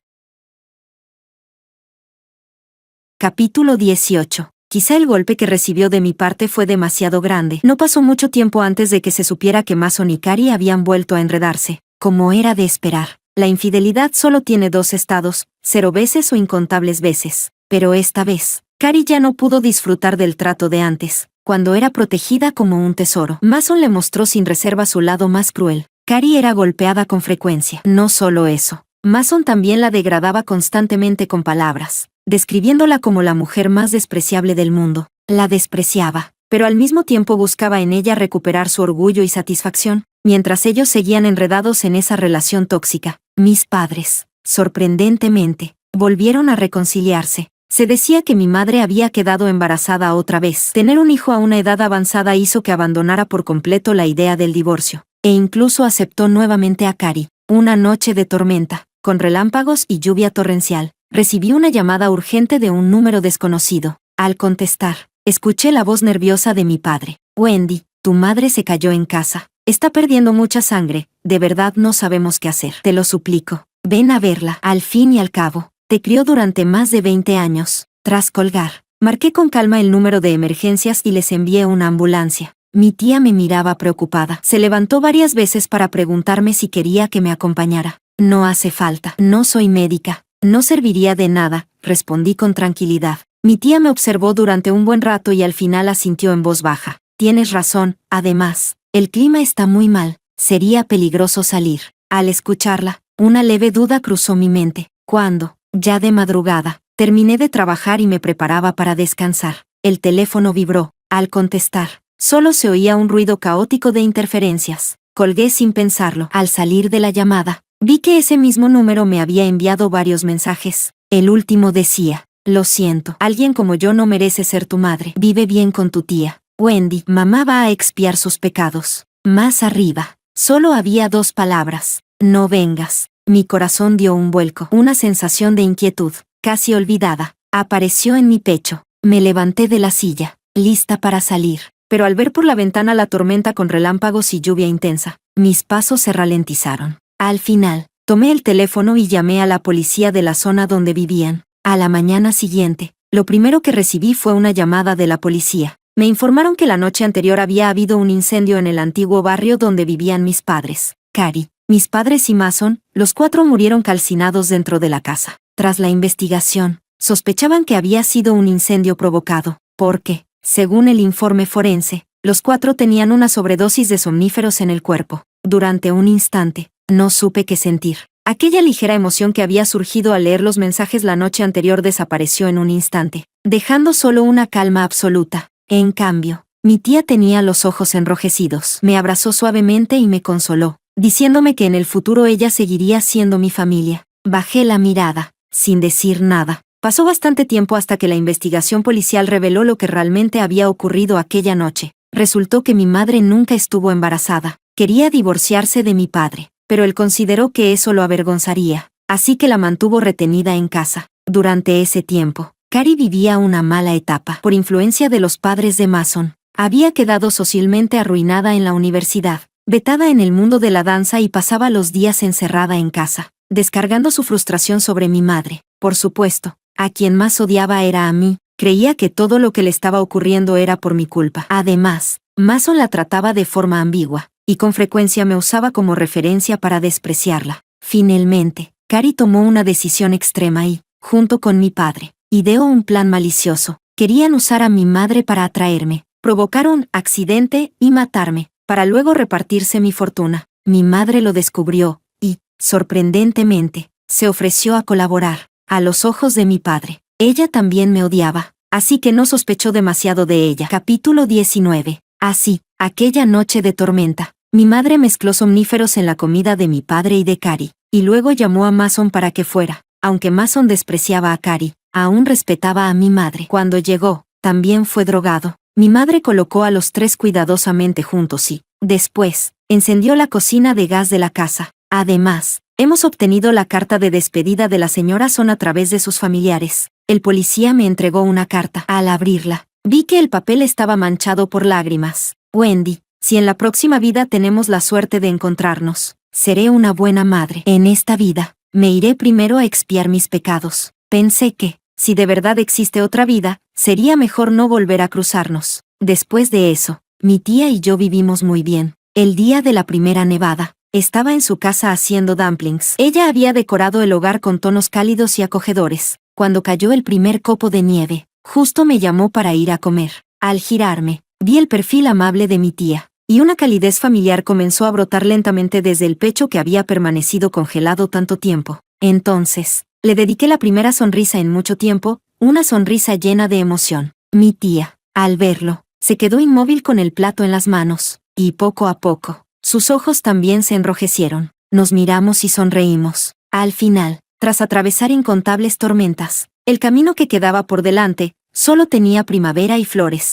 Capítulo 18. Quizá el golpe que recibió de mi parte fue demasiado grande. No pasó mucho tiempo antes de que se supiera que Mason y Cari habían vuelto a enredarse. Como era de esperar, la infidelidad solo tiene dos estados, 0 veces o incontables veces. Pero esta vez, Cari ya no pudo disfrutar del trato de antes, cuando era protegida como un tesoro. Mason le mostró sin reserva su lado más cruel. Cari era golpeada con frecuencia. No solo eso, Mason también la degradaba constantemente con palabras, describiéndola como la mujer más despreciable del mundo. La despreciaba, pero al mismo tiempo buscaba en ella recuperar su orgullo y satisfacción, mientras ellos seguían enredados en esa relación tóxica. Mis padres, sorprendentemente, volvieron a reconciliarse. Se decía que mi madre había quedado embarazada otra vez. Tener un hijo a una edad avanzada hizo que abandonara por completo la idea del divorcio, e incluso aceptó nuevamente a Cari. Una noche de tormenta, con relámpagos y lluvia torrencial, recibí una llamada urgente de un número desconocido. Al contestar, escuché la voz nerviosa de mi padre. Wendy, tu madre se cayó en casa. Está perdiendo mucha sangre. De verdad no sabemos qué hacer. Te lo suplico. Ven a verla. Al fin y al cabo, te crió durante más de 20 años. Tras colgar, marqué con calma el número de emergencias y les envié una ambulancia. Mi tía me miraba preocupada. Se levantó varias veces para preguntarme si quería que me acompañara. No hace falta. No soy médica. No serviría de nada, respondí con tranquilidad. Mi tía me observó durante un buen rato y al final asintió en voz baja. Tienes razón, además, el clima está muy mal. Sería peligroso salir. Al escucharla, una leve duda cruzó mi mente. Cuando, ya de madrugada, terminé de trabajar y me preparaba para descansar, el teléfono vibró. Al contestar, solo se oía un ruido caótico de interferencias. Colgué sin pensarlo. Al salir de la llamada, vi que ese mismo número me había enviado varios mensajes. El último decía: lo siento, alguien como yo no merece ser tu madre. Vive bien con tu tía. Wendy, mamá va a expiar sus pecados. Más arriba, solo había 2 palabras. No vengas. Mi corazón dio un vuelco. Una sensación de inquietud, casi olvidada, apareció en mi pecho. Me levanté de la silla, lista para salir. Pero al ver por la ventana la tormenta con relámpagos y lluvia intensa, mis pasos se ralentizaron. Al final, tomé el teléfono y llamé a la policía de la zona donde vivían. A la mañana siguiente, lo primero que recibí fue una llamada de la policía. Me informaron que la noche anterior había habido un incendio en el antiguo barrio donde vivían mis padres, Cari, mis padres y Mason. Los 4 murieron calcinados dentro de la casa. Tras la investigación, sospechaban que había sido un incendio provocado, porque, según el informe forense, los 4 tenían una sobredosis de somníferos en el cuerpo. Durante un instante, no supe qué sentir. Aquella ligera emoción que había surgido al leer los mensajes la noche anterior desapareció en un instante, dejando solo una calma absoluta. En cambio, mi tía tenía los ojos enrojecidos. Me abrazó suavemente y me consoló, diciéndome que en el futuro ella seguiría siendo mi familia. Bajé la mirada, sin decir nada. Pasó bastante tiempo hasta que la investigación policial reveló lo que realmente había ocurrido aquella noche. Resultó que mi madre nunca estuvo embarazada. Quería divorciarse de mi padre, pero él consideró que eso lo avergonzaría, así que la mantuvo retenida en casa. Durante ese tiempo, Cari vivía una mala etapa. Por influencia de los padres de Mason, había quedado socialmente arruinada en la universidad, vetada en el mundo de la danza y pasaba los días encerrada en casa. descargando su frustración sobre mi madre. Por supuesto, a quien más odiaba era a mí. Creía que todo lo que le estaba ocurriendo era por mi culpa. Además, Mason la trataba de forma ambigua, y con frecuencia me usaba como referencia para despreciarla. Finalmente, Cari tomó una decisión extrema y, junto con mi padre, ideó un plan malicioso. Querían usar a mi madre para atraerme, provocar un accidente y matarme, para luego repartirse mi fortuna. Mi madre lo descubrió, y, sorprendentemente, se ofreció a colaborar. A los ojos de mi padre, ella también me odiaba, así que no sospechó demasiado de ella. Capítulo 19. Así, aquella noche de tormenta, mi madre mezcló somníferos en la comida de mi padre y de Cari, y luego llamó a Mason para que fuera. Aunque Mason despreciaba a Cari, aún respetaba a mi madre. Cuando llegó, también fue drogado. Mi madre colocó a los tres cuidadosamente juntos y, después, encendió la cocina de gas de la casa. Además, hemos obtenido la carta de despedida de la señora Son a través de sus familiares. El policía me entregó una carta. Al abrirla, vi que el papel estaba manchado por lágrimas. Wendy, si en la próxima vida tenemos la suerte de encontrarnos, seré una buena madre. En esta vida, me iré primero a expiar mis pecados. Pensé que, si de verdad existe otra vida, sería mejor no volver a cruzarnos. Después de eso, mi tía y yo vivimos muy bien. El día de la primera nevada, estaba en su casa haciendo dumplings. Ella había decorado el hogar con tonos cálidos y acogedores. Cuando cayó el primer copo de nieve, justo me llamó para ir a comer. Al girarme, vi el perfil amable de mi tía, y una calidez familiar comenzó a brotar lentamente desde el pecho que había permanecido congelado tanto tiempo. Entonces, le dediqué la primera sonrisa en mucho tiempo, una sonrisa llena de emoción. Mi tía, al verlo, se quedó inmóvil con el plato en las manos, y poco a poco, sus ojos también se enrojecieron. Nos miramos y sonreímos. Al final, tras atravesar incontables tormentas, el camino que quedaba por delante, solo tenía primavera y flores.